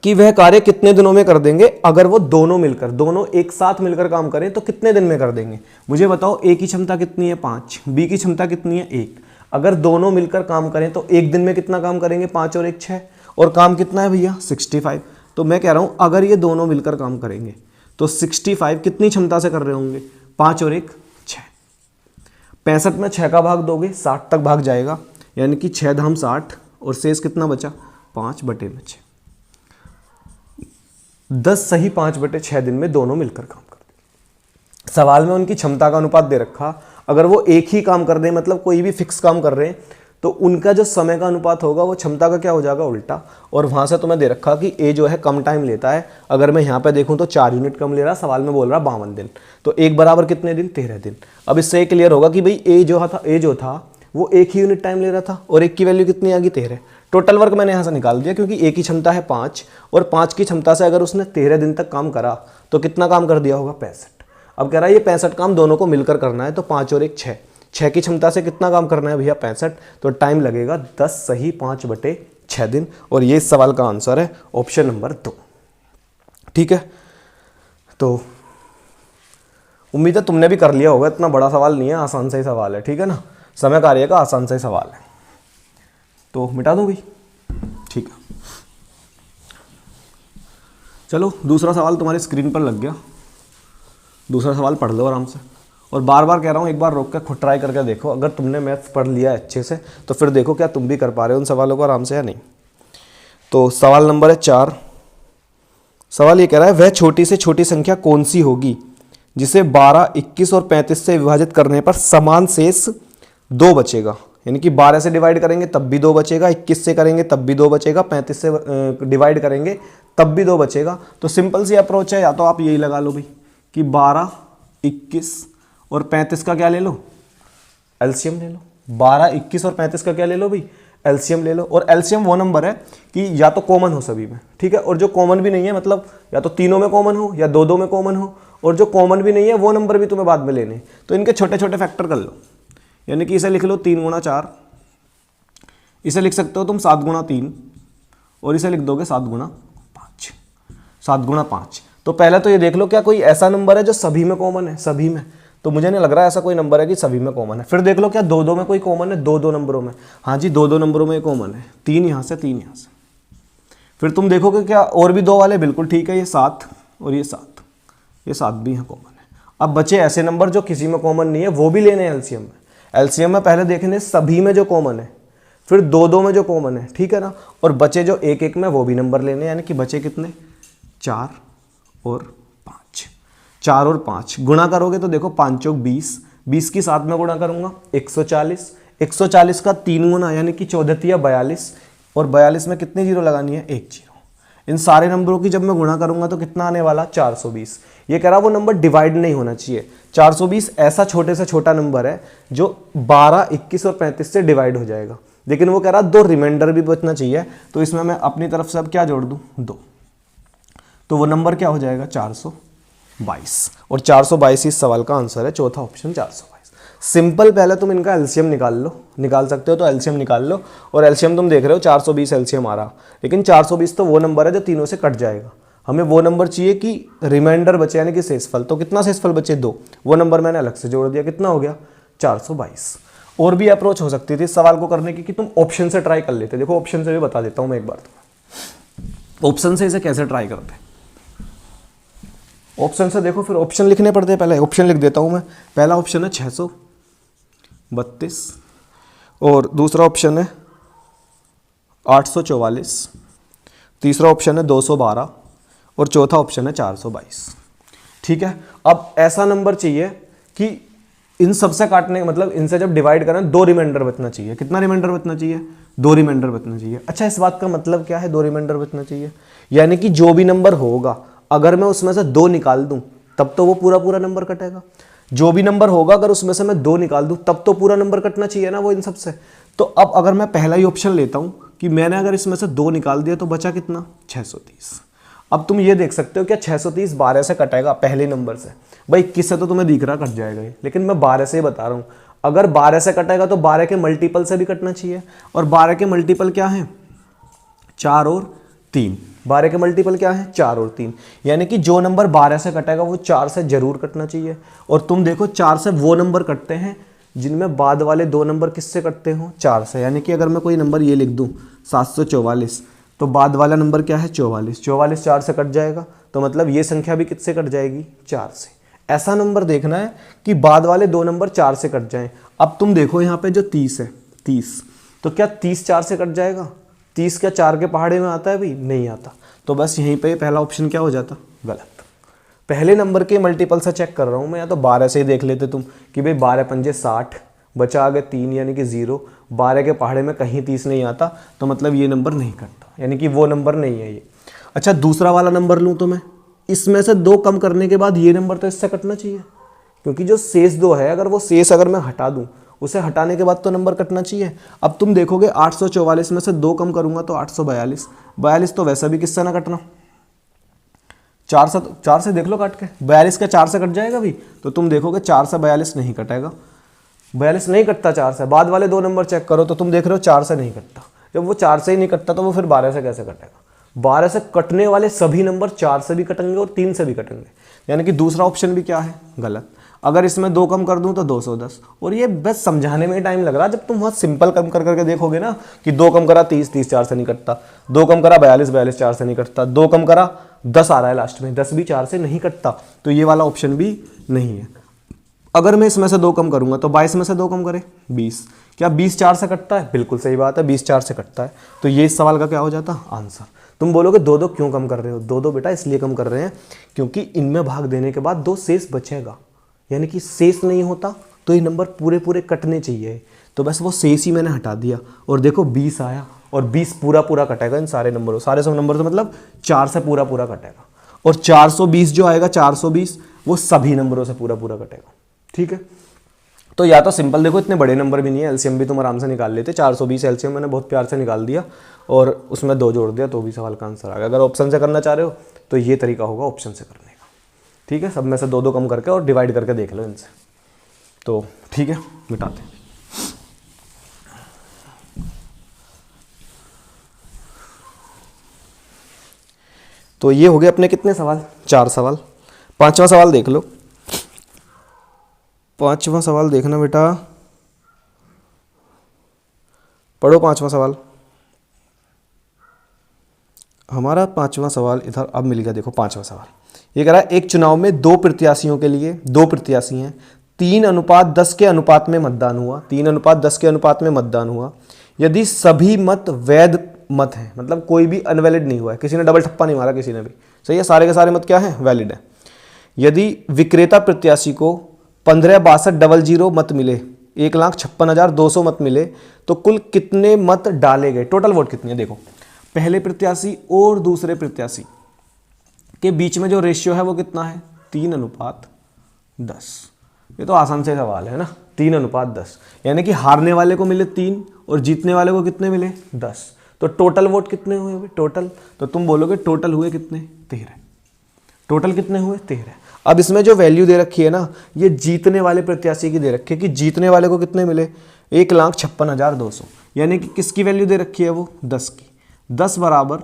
कि वह कार्य कितने दिनों में कर देंगे, अगर वो दोनों एक साथ मिलकर काम करें तो कितने दिन में कर देंगे। मुझे बताओ ए की क्षमता कितनी है 5, बी की क्षमता कितनी है 1। अगर दोनों मिलकर काम करें तो 1 दिन में कितना काम करेंगे 5 और 1 6, और काम कितना है भैया 65। तो मैं कह रहा हूं अगर ये दोनों मिलकर काम करेंगे तो 65 कितनी क्षमता से कर रहे होंगे 5 और 1 6। 65 में 6 का भाग दोगे 60 तक भाग जाएगा, यानी कि 6 धाम 60, और शेष कितना बचा 5/6। 10 सही 5/6 दिन में दोनों मिलकर काम कर दें। सवाल में उनकी क्षमता का अनुपात दे रखा, अगर वो एक ही काम कर रहे हैं मतलब कोई भी फिक्स काम कर रहे हैं, तो उनका जो समय का अनुपात होगा वो क्षमता का क्या हो जाएगा उल्टा। और वहां से तुम्हें दे रखा कि ए जो है कम टाइम लेता है। अगर मैं यहाँ पे देखूं तो 4 यूनिट कम ले रहा, सवाल में बोल रहा 52 दिन, तो 1 बराबर कितने दिन 13 दिन। अब इससे क्लियर होगा कि भाई ए जो था वो 1 ही यूनिट टाइम ले रहा था, और 1 की वैल्यू कितनी आ गई 13। टोटल वर्क मैंने यहाँ से निकाल दिया, क्योंकि ए की क्षमता है 5 और 5 की क्षमता से अगर उसने 13 दिन तक काम करा तो कितना काम कर दिया होगा 65। अब कह रहा है ये 65 काम दोनों को मिलकर करना है, तो 5 और 1 6, 6 की क्षमता से कितना काम करना है भैया 65, तो टाइम लगेगा 10 सही 5/6 दिन। और ये इस सवाल का आंसर है ऑप्शन नंबर 2। ठीक है, तो उम्मीद है तुमने भी कर लिया होगा, इतना बड़ा सवाल नहीं है, आसान सा ही सवाल है। ठीक है ना, समय कार्य का आसान सा ही सवाल है, तो मिटा दूं भाई। ठीक है, चलो दूसरा सवाल तुम्हारी स्क्रीन पर लग गया, दूसरा सवाल पढ़ लो आराम से। और बार बार कह रहा हूँ एक बार रोक कर खुद ट्राई करके देखो, अगर तुमने मैथ्स पढ़ लिया अच्छे से तो फिर देखो क्या तुम भी कर पा रहे हो उन सवालों को आराम से या नहीं। तो सवाल नंबर है 4। सवाल ये कह रहा है वह छोटी से छोटी संख्या कौन सी होगी जिसे 12, 21 और 35 से विभाजित करने पर समान शेष 2 बचेगा। यानी कि 12 से डिवाइड करेंगे तब भी 2 बचेगा, 21 से करेंगे तब भी 2 बचेगा, 35 से डिवाइड करेंगे तब भी 2 बचेगा। तो सिंपल सी अप्रोच है, या तो आप यही लगा लो भाई कि 12, 21 और 35 का क्या ले लो, एलसीएम ले लो। 12, 21 और 35 का क्या ले लो भाई, एलसीएम ले लो। और एलसीएम वो नंबर है कि या तो कॉमन हो सभी में, ठीक है, और जो कॉमन भी नहीं है, मतलब या तो तीनों में कॉमन हो या दो दो में कॉमन हो, और जो कॉमन भी नहीं है वो नंबर भी तुम्हें बाद में लेने। तो इनके छोटे छोटे फैक्टर कर लो, यानी कि इसे लिख लो 3 गुणा 4, इसे लिख सकते हो तुम 7 गुणा 3, और इसे लिख दोगे 7 गुणा 5, 7 गुणा 5। तो पहले तो ये देख लो क्या कोई ऐसा नंबर है जो सभी में कॉमन है, सभी में, तो मुझे नहीं लग रहा ऐसा कोई नंबर है कि सभी में कॉमन है। फिर देख लो क्या दो दो में कोई कॉमन है, दो दो नंबरों में, हाँ जी दो दो नंबरों में कॉमन है, 3 यहाँ से 3 यहाँ से। फिर तुम देखोगे क्या और भी 2 वाले, बिल्कुल ठीक है, ये 7 और ये 7, ये 7 भी यहाँ कॉमन है। अब बचे ऐसे नंबर जो किसी में कॉमन नहीं है, वो भी लेने हैं एलसीएम में। एलसीएम में पहले देखने सभी में जो कॉमन है, फिर दो दो में जो कॉमन है, ठीक है ना, और बचे जो एक एक में वो भी नंबर लेने, यानी कि बचे कितने, 4 और 5, 4 और 5 गुणा करोगे तो देखो 5 चौक 20, 20 की 7 में गुणा करूंगा 140, 140 का 3 गुना यानी कि 14 तिया 42, और 42 में कितनी जीरो लगानी है, 1 जीरो। इन सारे नंबरों की जब मैं गुणा करूंगा तो कितना आने वाला, 420। ये कह रहा वो नंबर डिवाइड नहीं होना चाहिए। 420 ऐसा छोटे से छोटा नंबर है जो 12, 21 और 35 से डिवाइड हो जाएगा, लेकिन वो कह रहा 2 रिमाइंडर भी बचना चाहिए। तो इसमें मैं अपनी तरफ से अब क्या जोड़ दूं, 2, तो वो नंबर क्या हो जाएगा, 422। और 422 इस सवाल का आंसर है, चौथा ऑप्शन 422। सिंपल, पहले तुम इनका एलसीएम निकाल लो, निकाल सकते हो तो एलसीएम निकाल लो। और एलसीएम तुम देख रहे हो 420 एलसीएम आ रहा, लेकिन 420 तो वो नंबर है जो तीनों से कट जाएगा। हमें वो नंबर चाहिए कि रिमाइंडर बचे, यानी कि शेषफल। तो कितना शेषफल बचे, 2, वो नंबर मैंने अलग से जोड़ दिया, कितना हो गया, 422। और भी अप्रोच हो सकती थी इस सवाल को करने की कि तुम ऑप्शन से ट्राई कर लेते। देखो ऑप्शन से भी बता देता हूं मैं एक बार तुम्हें, ऑप्शन से इसे कैसे ट्राई करते। ऑप्शन से देखो, फिर ऑप्शन लिखने पड़ते हैं। पहले ऑप्शन लिख देता हूं मैं। पहला ऑप्शन है 632 और दूसरा ऑप्शन है 844, तीसरा ऑप्शन है 212 और चौथा ऑप्शन है 422, ठीक है। अब ऐसा नंबर चाहिए कि इन सबसे काटने, मतलब इनसे जब डिवाइड करें 2 रिमाइंडर बचना चाहिए। कितना रिमाइंडर बचना चाहिए, 2 रिमाइंडर बचना चाहिए। अच्छा, इस बात का मतलब क्या है, 2 रिमाइंडर बचना चाहिए, यानी कि जो भी नंबर होगा अगर मैं उसमें से 2 निकाल दूं तब तो वो पूरा पूरा नंबर कटेगा। जो भी नंबर होगा अगर उसमें से मैं 2 निकाल दूं तब तो पूरा नंबर कटना चाहिए ना वो इन सबसे। तो अब अगर मैं पहला ही ऑप्शन लेता हूं कि मैंने अगर इसमें से 2 निकाल दिया तो बचा कितना, 630। अब तुम ये देख सकते हो क्या 630 12 से कटेगा पहले नंबर से। भाई 21 से तो तुम्हें दिख रहा कट जाएगा ये, लेकिन मैं 12 से ही बता रहा हूं। अगर 12 से कटेगा तो 12 के मल्टीपल से भी कटना चाहिए, और 12 के मल्टीपल क्या है, 4 और 3। 12 के मल्टीपल क्या है, 4 और 3, यानी कि जो नंबर 12 से कटेगा वो 4 से जरूर कटना चाहिए। और तुम देखो 4 से वो नंबर कटते हैं जिनमें बाद वाले 2 नंबर किससे कटते हो, 4 से। यानी कि अगर मैं कोई नंबर ये लिख दूं 744, तो बाद वाला नंबर क्या है, 44। 44 4 से कट जाएगा, तो मतलब ये संख्या भी किससे कट जाएगी, 4 से। ऐसा नंबर देखना है कि बाद वाले 2 नंबर 4 से कट जाएं। अब तुम देखो यहाँ पे जो 30 है, 30, तो क्या 30 4 से कट जाएगा, 30 क्या 4 के पहाड़े में आता है भाई, नहीं आता। तो बस यहीं पे पहला ऑप्शन क्या हो जाता, गलत। पहले नंबर के मल्टीपल से चेक कर रहा हूँ मैं, या तो 12 से ही देख लेते तुम कि भाई 12 पंजे 60, बचा आगे 3 यानी कि 0। 12 के पहाड़े में कहीं 30 नहीं आता, तो मतलब ये नंबर नहीं कटता, यानी कि वो नंबर नहीं है ये। अच्छा, दूसरा वाला नंबर लूँ तो मैं, इसमें से 2 कम करने के बाद ये नंबर तो इससे कटना चाहिए, क्योंकि जो शेष 2 है अगर वो शेष अगर मैं हटा दूँ, उसे हटाने के बाद तो नंबर कटना चाहिए। अब तुम देखोगे 844 में से 2 कम करूंगा तो 842, 42 तो वैसा भी किससे ना कटना, 4 से देख लो काट के, 42 का 4 से कट जाएगा भी, तो तुम देखोगे 4 से 42 नहीं कटेगा, 42 नहीं कटता 4 से। बाद वाले 2 नंबर चेक करो तो तुम देख रहे हो 4 से नहीं कटता। जब वो 4 से ही नहीं कटता तो वो फिर 12 से कैसे कटेगा। 12 से कटने वाले सभी नंबर 4 से भी कटेंगे और 3 से भी कटेंगे, यानी कि दूसरा ऑप्शन भी क्या है, गलत। अगर इसमें 2 कम कर दूं तो 210, और ये बस समझाने में टाइम लग रहा है। जब तुम बहुत सिंपल कम कर करके देखोगे ना कि 2 कम करा 30, 30 4 से नहीं कटता, 2 कम करा 42, 42 4 से नहीं कटता, 2 कम करा 10 आ रहा है लास्ट में, 10 भी 4 से नहीं कटता, तो ये वाला ऑप्शन भी नहीं है। अगर मैं इसमें से 2 कम करूंगा तो 22 में से 2 कम करे 20, क्या 20 4 से कटता है, बिल्कुल सही बात है, 20 4 से कटता है। तो ये इस सवाल का क्या हो जाता, आंसर। तुम बोलोगे 2 क्यों कम कर रहे हो, 2 बेटा इसलिए कम कर रहे हैं क्योंकि इनमें भाग देने के बाद 2 शेष बचेगा, यानी कि शेष नहीं होता तो ये नंबर पूरे पूरे कटने चाहिए, तो बस वो शेष ही मैंने हटा दिया। और देखो 20 आया, और 20 पूरा पूरा कटेगा इन सारे नंबरों, सारे सब नंबर से मतलब 4 से पूरा पूरा कटेगा। और 420 जो आएगा, 420 वो सभी नंबरों से पूरा पूरा कटेगा। ठीक है, तो या तो सिंपल देखो, इतने बड़े नंबर भी नहीं है, एलसीएम भी तुम आराम से निकाल लेते। 420 एलसीएम मैंने बहुत प्यार से निकाल दिया और उसमें 2 जोड़ दिया तो भी सवाल का आंसर आ गया। अगर ऑप्शन से करना चाह रहे हो तो ये तरीका होगा ऑप्शन से करने का। ठीक है, सब में से 2 कम करके और डिवाइड करके देख लो इनसे। तो ठीक है, मिटाते हैं। तो ये हो गए अपने कितने सवाल, 4 सवाल। 5वां सवाल देख लो। 5वां सवाल देखना बेटा, पढ़ो 5वां सवाल। हमारा 5वां सवाल इधर अब मिल गया। देखो 5वां सवाल ये कह रहा है, एक चुनाव में 2 प्रत्याशियों के लिए 2 प्रत्याशी हैं, 3:10 के अनुपात में मतदान हुआ। 3:10 के अनुपात में मतदान हुआ। यदि सभी मत वैध मत हैं, मतलब कोई भी अनवैलिड नहीं हुआ है, किसी ने डबल ठप्पा नहीं मारा, किसी ने भी, सही है, सारे के सारे मत क्या है, वैलिड है। यदि विक्रेता प्रत्याशी को 15,62,000 मत मिले, 1,56,200 मत मिले, तो कुल कितने मत डाले गए, टोटल वोट कितनी है। देखो पहले प्रत्याशी और दूसरे प्रत्याशी के बीच में जो रेशियो है वो कितना है, 3:10। ये तो आसान से सवाल है ना, 3:10, यानी कि हारने वाले को मिले 3 और जीतने वाले को कितने मिले 10। तो टोटल वोट कितने हुए भाई, टोटल, तो तुम बोलोगे टोटल हुए कितने, 13। टोटल कितने हुए, 13। अब इसमें जो वैल्यू दे रखी है ना, ये जीतने वाले प्रत्याशी की दे रखी है कि जीतने वाले को कितने मिले, 1,56,200, यानी कि किसकी वैल्यू दे रखी है वो, 10 की। 10 बराबर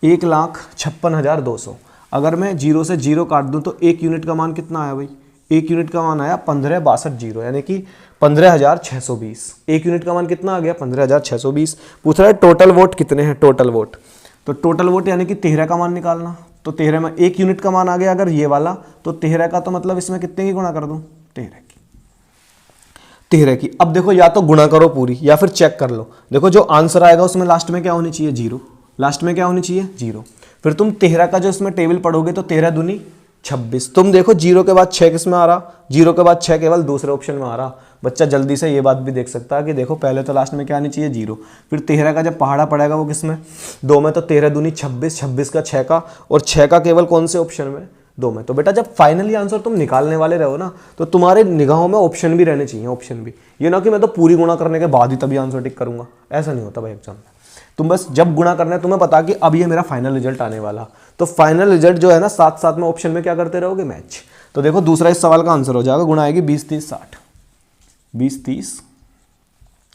1,56,200। अगर मैं 0 से 0 काट दूं तो 1 यूनिट का मान कितना आया भाई, 1 यूनिट का मान आया 15,62,000, यानी कि 15,620। 1 यूनिट का मान कितना आ गया, 15,620। पूछ रहा है टोटल वोट कितने हैं, टोटल वोट, तो टोटल वोट यानी कि 13 का मान निकालना। तो 13 में 1 यूनिट का मान आ गया अगर ये वाला, तो 13 का तो मतलब इसमें कितने की गुणा कर दूं, 13 की। अब देखो या तो गुणा करो पूरी या फिर चेक कर लो। देखो जो आंसर आएगा उसमें लास्ट में क्या होनी चाहिए, 0। लास्ट में क्या होनी चाहिए, 0। फिर तुम 13 का जो इसमें टेबल पढ़ोगे तो 13 दूनी 26। तुम देखो 0 के बाद 6 किस में आ रहा, 0 के बाद 6 केवल दूसरे ऑप्शन में आ रहा। बच्चा जल्दी से ये बात भी देख सकता है कि देखो पहले तो लास्ट में क्या आनी चाहिए, 0। फिर 13 का जब पहाड़ा पड़ेगा वो किस में, 2 में, तो 13 दूनी 26, 26 का 6 का, और 6 का केवल कौन से ऑप्शन में, 2 में। तो बेटा जब फाइनली आंसर तुम निकालने वाले रहो ना, तो तुम्हारे निगाहों में ऑप्शन भी रहने चाहिए, ऑप्शन भी। ये ना कि मैं तो पूरी गुणा करने के बाद ही तभी आंसर टिक करूंगा, ऐसा नहीं होता भाई एग्जाम में। तुम बस जब गुणा करना है तुम्हें पता कि अब ये मेरा फाइनल रिजल्ट आने वाला, तो फाइनल रिजल्ट जो है ना, साथ साथ में ऑप्शन में क्या करते रहोगे, मैच। तो देखो दूसरा इस सवाल का आंसर हो जाएगा, गुणा आएगी 20, 30, 60। 20, 30,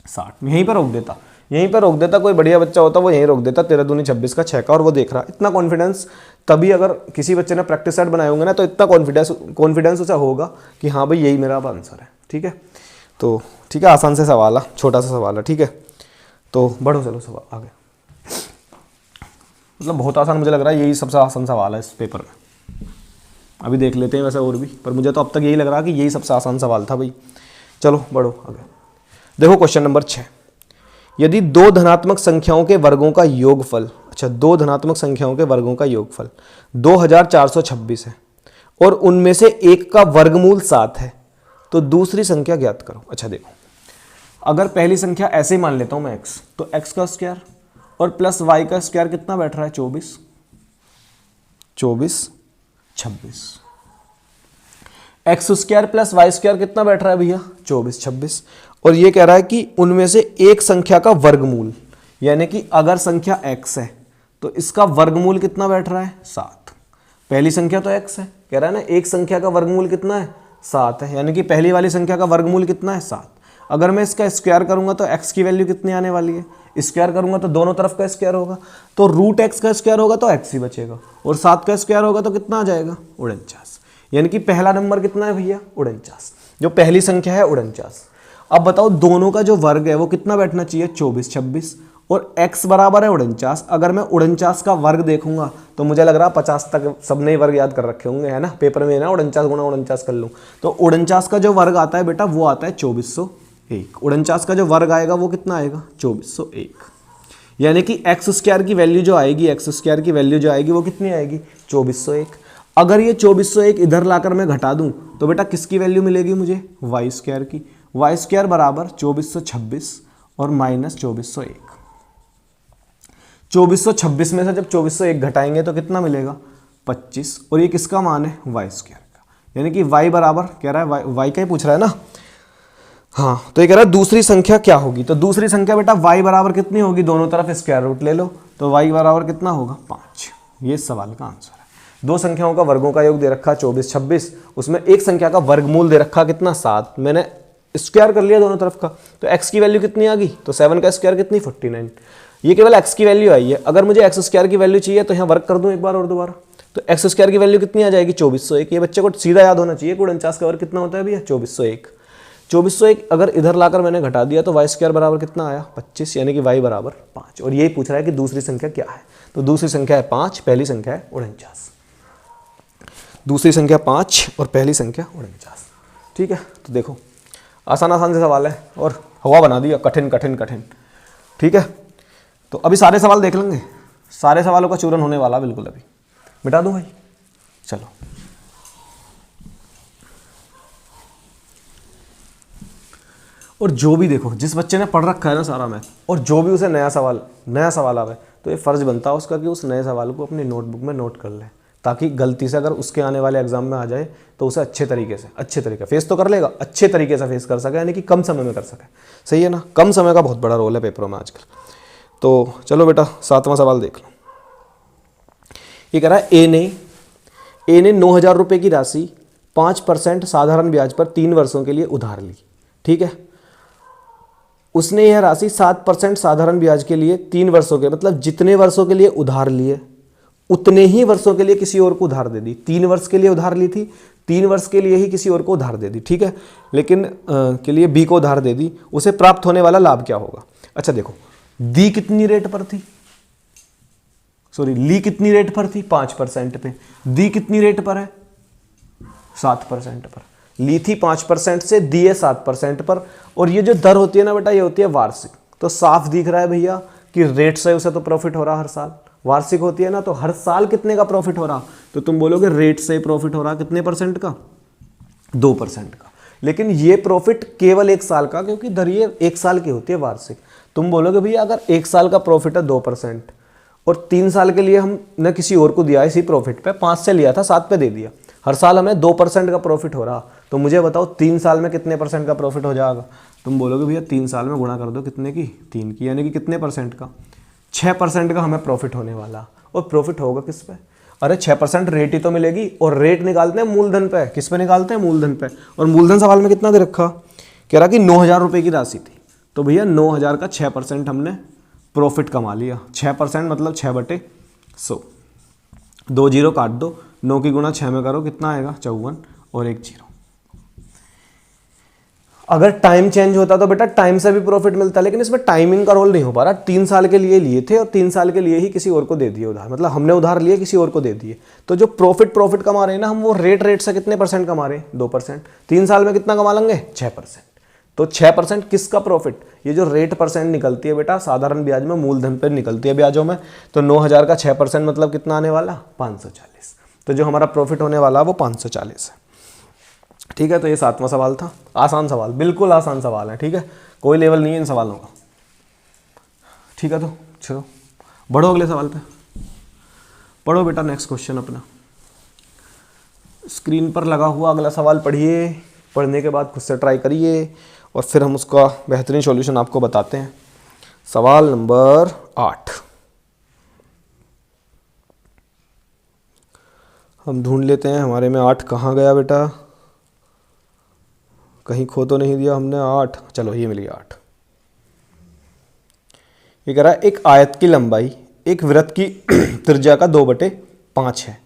60 यहीं पर रोक देता, यहीं पर रोक देता। कोई बढ़िया बच्चा होता वो यहीं रोक देता, 13 दूनी 26 का 6 का, और वो देख रहा। इतना कॉन्फिडेंस तभी, अगर किसी बच्चे ने प्रैक्टिस सेट बनाए होंगे ना, तो इतना कॉन्फिडेंस उसे होगा कि हाँ भाई यही मेरा अब आंसर है। ठीक है, तो ठीक है, आसान से सवाल है, छोटा सा सवाल है। ठीक है, तो बढ़ो, चलो सवाल आगे। मतलब बहुत आसान मुझे लग रहा है, यही सबसे आसान सवाल है इस पेपर में। अभी देख लेते हैं वैसे और भी, पर मुझे तो अब तक यही लग रहा है कि यही सबसे आसान सवाल था भाई। चलो बढ़ो आगे। देखो क्वेश्चन नंबर 6। यदि 2 धनात्मक संख्याओं के वर्गों का योगफल, अच्छा 2 धनात्मक संख्याओं के वर्गों का योगफल 2426 है और उनमें से एक का वर्गमूल 7 है, तो दूसरी संख्या ज्ञात करो। अच्छा देखो, अगर पहली संख्या ऐसे ही मान लेता हूं मैं x, तो x का स्क्वायर और प्लस y का स्क्वायर कितना बैठ रहा है, 24, 26। X square plus Y square कितना बैठ रहा है भैया, 24, 26। और ये कह रहा है कि उनमें से एक संख्या का वर्गमूल, यानी कि अगर संख्या x है तो इसका वर्गमूल कितना बैठ रहा है, 7। पहली संख्या तो x है, कह रहा है ना एक संख्या का वर्गमूल कितना है, 7 है, यानी कि पहली वाली संख्या का वर्गमूल कितना है, 7। अगर मैं इसका स्क्वायर करूंगा तो x की वैल्यू कितनी आने वाली है, स्क्वायर करूंगा तो दोनों तरफ का स्क्वायर होगा, तो रूट x का स्क्वायर होगा तो x ही बचेगा, और 7 का स्क्वायर होगा तो कितना आ जाएगा, 49। यानी कि पहला नंबर कितना है भैया, 49, जो पहली संख्या है 49। अब बताओ दोनों का जो वर्ग है वो कितना बैठना चाहिए, 24, 26, और x बराबर है 49। अगर मैं 49 का वर्ग देखूंगा तो मुझे लग रहा है 50 तक सबने वर्ग याद कर रखे होंगे, है ना, पेपर में ना 49 गुणा 49 कर लूँ तो 49 का जो वर्ग आता है बेटा वो आता है 2401। 49 का जो वर्ग आएगा वो कितना आएगा, 2401। यानी कि एक्स स्क्वायर की वैल्यू जो आएगी, एक्स स्क्वायर की वैल्यू जो आएगी वो कितनी आएगी, 2401। अगर ये 2401 इधर लाकर मैं घटा दूं तो बेटा किसकी वैल्यू मिलेगी मुझे, वाई स्क्वायर की। वाई स्क्वायर बराबर 2426 और माइनस 2401। 2426 में से जब 2401 घटाएंगे तो कितना मिलेगा, 25 और ये किसका मान है वाई स्क्वायर का, यानी कि वाई बराबर कह रहा है वाई का ही पूछ रहा है ना। हाँ तो ये कह रहा है दूसरी संख्या क्या होगी, तो दूसरी संख्या बेटा वाई बराबर कितनी होगी, दोनों तरफ स्क्वायर रूट ले लो, तो वाई बराबर कितना होगा 5। ये सवाल का आंसर है। दो संख्याओं का वर्गों का योग दे रखा 24 26, उसमें एक संख्या का वर्गमूल दे रखा कितना 7, मैंने स्क्वायर कर लिया दोनों तरफ का, तो x की वैल्यू कितनी आ गई, तो 7 का स्क्वायर कितनी 49। ये केवल x की वैल्यू आई है, अगर मुझे x स्क्वायर की वैल्यू चाहिए तो यहाँ वर्क कर दूं एक बार और दोबारा, तो x स्क्वायर की वैल्यू कितनी आ जाएगी 2401। ये बच्चे को सीधा याद होना चाहिए, 49 का वर्ग कितना होता है भैया 2401। 2401 अगर इधर लाकर मैंने घटा दिया तो वाई स्क्वायर बराबर कितना आया 25, यानी कि वाई बराबर 5। और यही पूछ रहा है कि दूसरी संख्या क्या है, तो दूसरी संख्या है 5, पहली संख्या है 49। दूसरी संख्या 5 और पहली संख्या 49। ठीक है, तो देखो आसान आसान से सवाल है और हवा बना दिया कठिन कठिन कठिन। ठीक है, तो अभी सारे सवाल देख लेंगे, सारे सवालों का चूरन होने वाला बिल्कुल। अभी मिटा दूं भाई, चलो। और जो भी देखो जिस बच्चे ने पढ़ रखा है ना सारा मैथ, और जो भी उसे नया सवाल आवे, तो ये फर्ज बनता है उसका कि उस नए सवाल को अपनी नोटबुक में नोट कर ले, ताकि गलती से अगर उसके आने वाले एग्जाम में आ जाए तो उसे अच्छे तरीके फेस तो कर लेगा, अच्छे तरीके से फेस कर सके, यानी कि कम समय में कर सके। सही है ना, कम समय का बहुत बड़ा रोल है पेपरों में आजकल। तो चलो बेटा 7वां सवाल देख लो। ये कह रहा है ए ने 9,000 रुपये की राशि 5% साधारण ब्याज पर 3 वर्षों के लिए उधार ली। ठीक है, उसने यह राशि 7% साधारण ब्याज के लिए 3 वर्षों के, मतलब जितने वर्षों के लिए उधार लिए उतने ही वर्षों के लिए किसी और को उधार दे दी। 3 वर्ष के लिए उधार ली थी, 3 वर्ष के लिए ही किसी और को उधार दे दी। ठीक है, लेकिन के लिए बी को उधार दे दी, उसे प्राप्त होने वाला लाभ क्या होगा। अच्छा देखो, दी कितनी रेट पर थी, सॉरी ली कितनी रेट पर थी 5% पे, दी कितनी रेट पर है 7% पर। ली थी 5% से, दी है 7% पर, और ये जो दर होती है ना बेटा ये होती है वार्षिक। तो साफ दिख रहा है भैया कि रेट से उसे तो प्रॉफिट हो रहा हर साल, वार्षिक होती है ना तो हर साल कितने का प्रॉफिट हो रहा, तो तुम बोलोगे रेट से प्रॉफिट हो रहा कितने % का 2% का। लेकिन ये प्रॉफिट केवल 1 साल का, क्योंकि दर ये 1 साल की होती है वार्षिक। तुम बोलोगे भैया अगर 1 साल का प्रॉफिट है 2% और 3 साल के लिए हमने किसी और को दिया इसी प्रॉफिट पे, 5 से लिया था 7 पे दे दिया, हर साल हमें 2% का प्रॉफिट हो रहा, तो मुझे बताओ 3 साल में कितने % का प्रॉफिट हो जाएगा। तुम बोलोगे भैया 3 साल में गुणा कर दो कितने की 3 की, यानी कि कितने % का 6% का हमें प्रॉफिट होने वाला। और प्रॉफिट होगा किस पे, अरे 6% रेट ही तो मिलेगी, और रेट निकालते हैं मूलधन पे। किस पे निकालते हैं, मूलधन पे। और मूलधन सवाल में कितना दे रखा, कह रहा कि 9,000 रुपये की राशि थी, तो भैया 9,000 का 6% हमने प्रॉफिट कमा लिया। 6% मतलब 6/100, 2 जीरो काट दो, 9 की गुणा 6 में करो कितना आएगा 54 और 1 जीरो। अगर टाइम चेंज होता तो बेटा टाइम से भी प्रॉफिट मिलता, लेकिन इसमें टाइमिंग का रोल नहीं हो पा रहा। 3 साल के लिए लिए थे और 3 साल के लिए ही किसी और को दे दिए उधार, मतलब हमने उधार लिए किसी और को दे दिए। तो जो प्रॉफिट कमा रहे हैं ना हम, वो रेट से कितने % कमा रहे हैं 2%। 3 साल में कितना कमा लेंगे 6%। तो 6% किसका प्रॉफिट, ये जो रेट % निकलती है बेटा साधारण ब्याज में, मूलधन पर निकलती है ब्याजों में, तो 9,000 का 6% मतलब कितना आने वाला 540। तो जो हमारा प्रॉफिट होने वाला वो 540 है। ठीक है, तो ये 7वां सवाल था। आसान सवाल, बिल्कुल आसान सवाल है। ठीक है, कोई लेवल नहीं है इन सवालों का। ठीक है, तो चलो बढ़ो अगले सवाल पे। पढ़ो बेटा नेक्स्ट क्वेश्चन अपना, स्क्रीन पर लगा हुआ अगला सवाल पढ़िए, पढ़ने के बाद खुद से ट्राई करिए और फिर हम उसका बेहतरीन सॉल्यूशन आपको बताते हैं। सवाल नंबर 8 हम ढूंढ लेते हैं, हमारे में 8 कहाँ गया बेटा, कहीं खो तो नहीं दिया हमने 8, चलो ये मिल गया 8। ये कह रहा है एक आयत की लंबाई एक वृत्त की त्रिज्या का 2/5 है।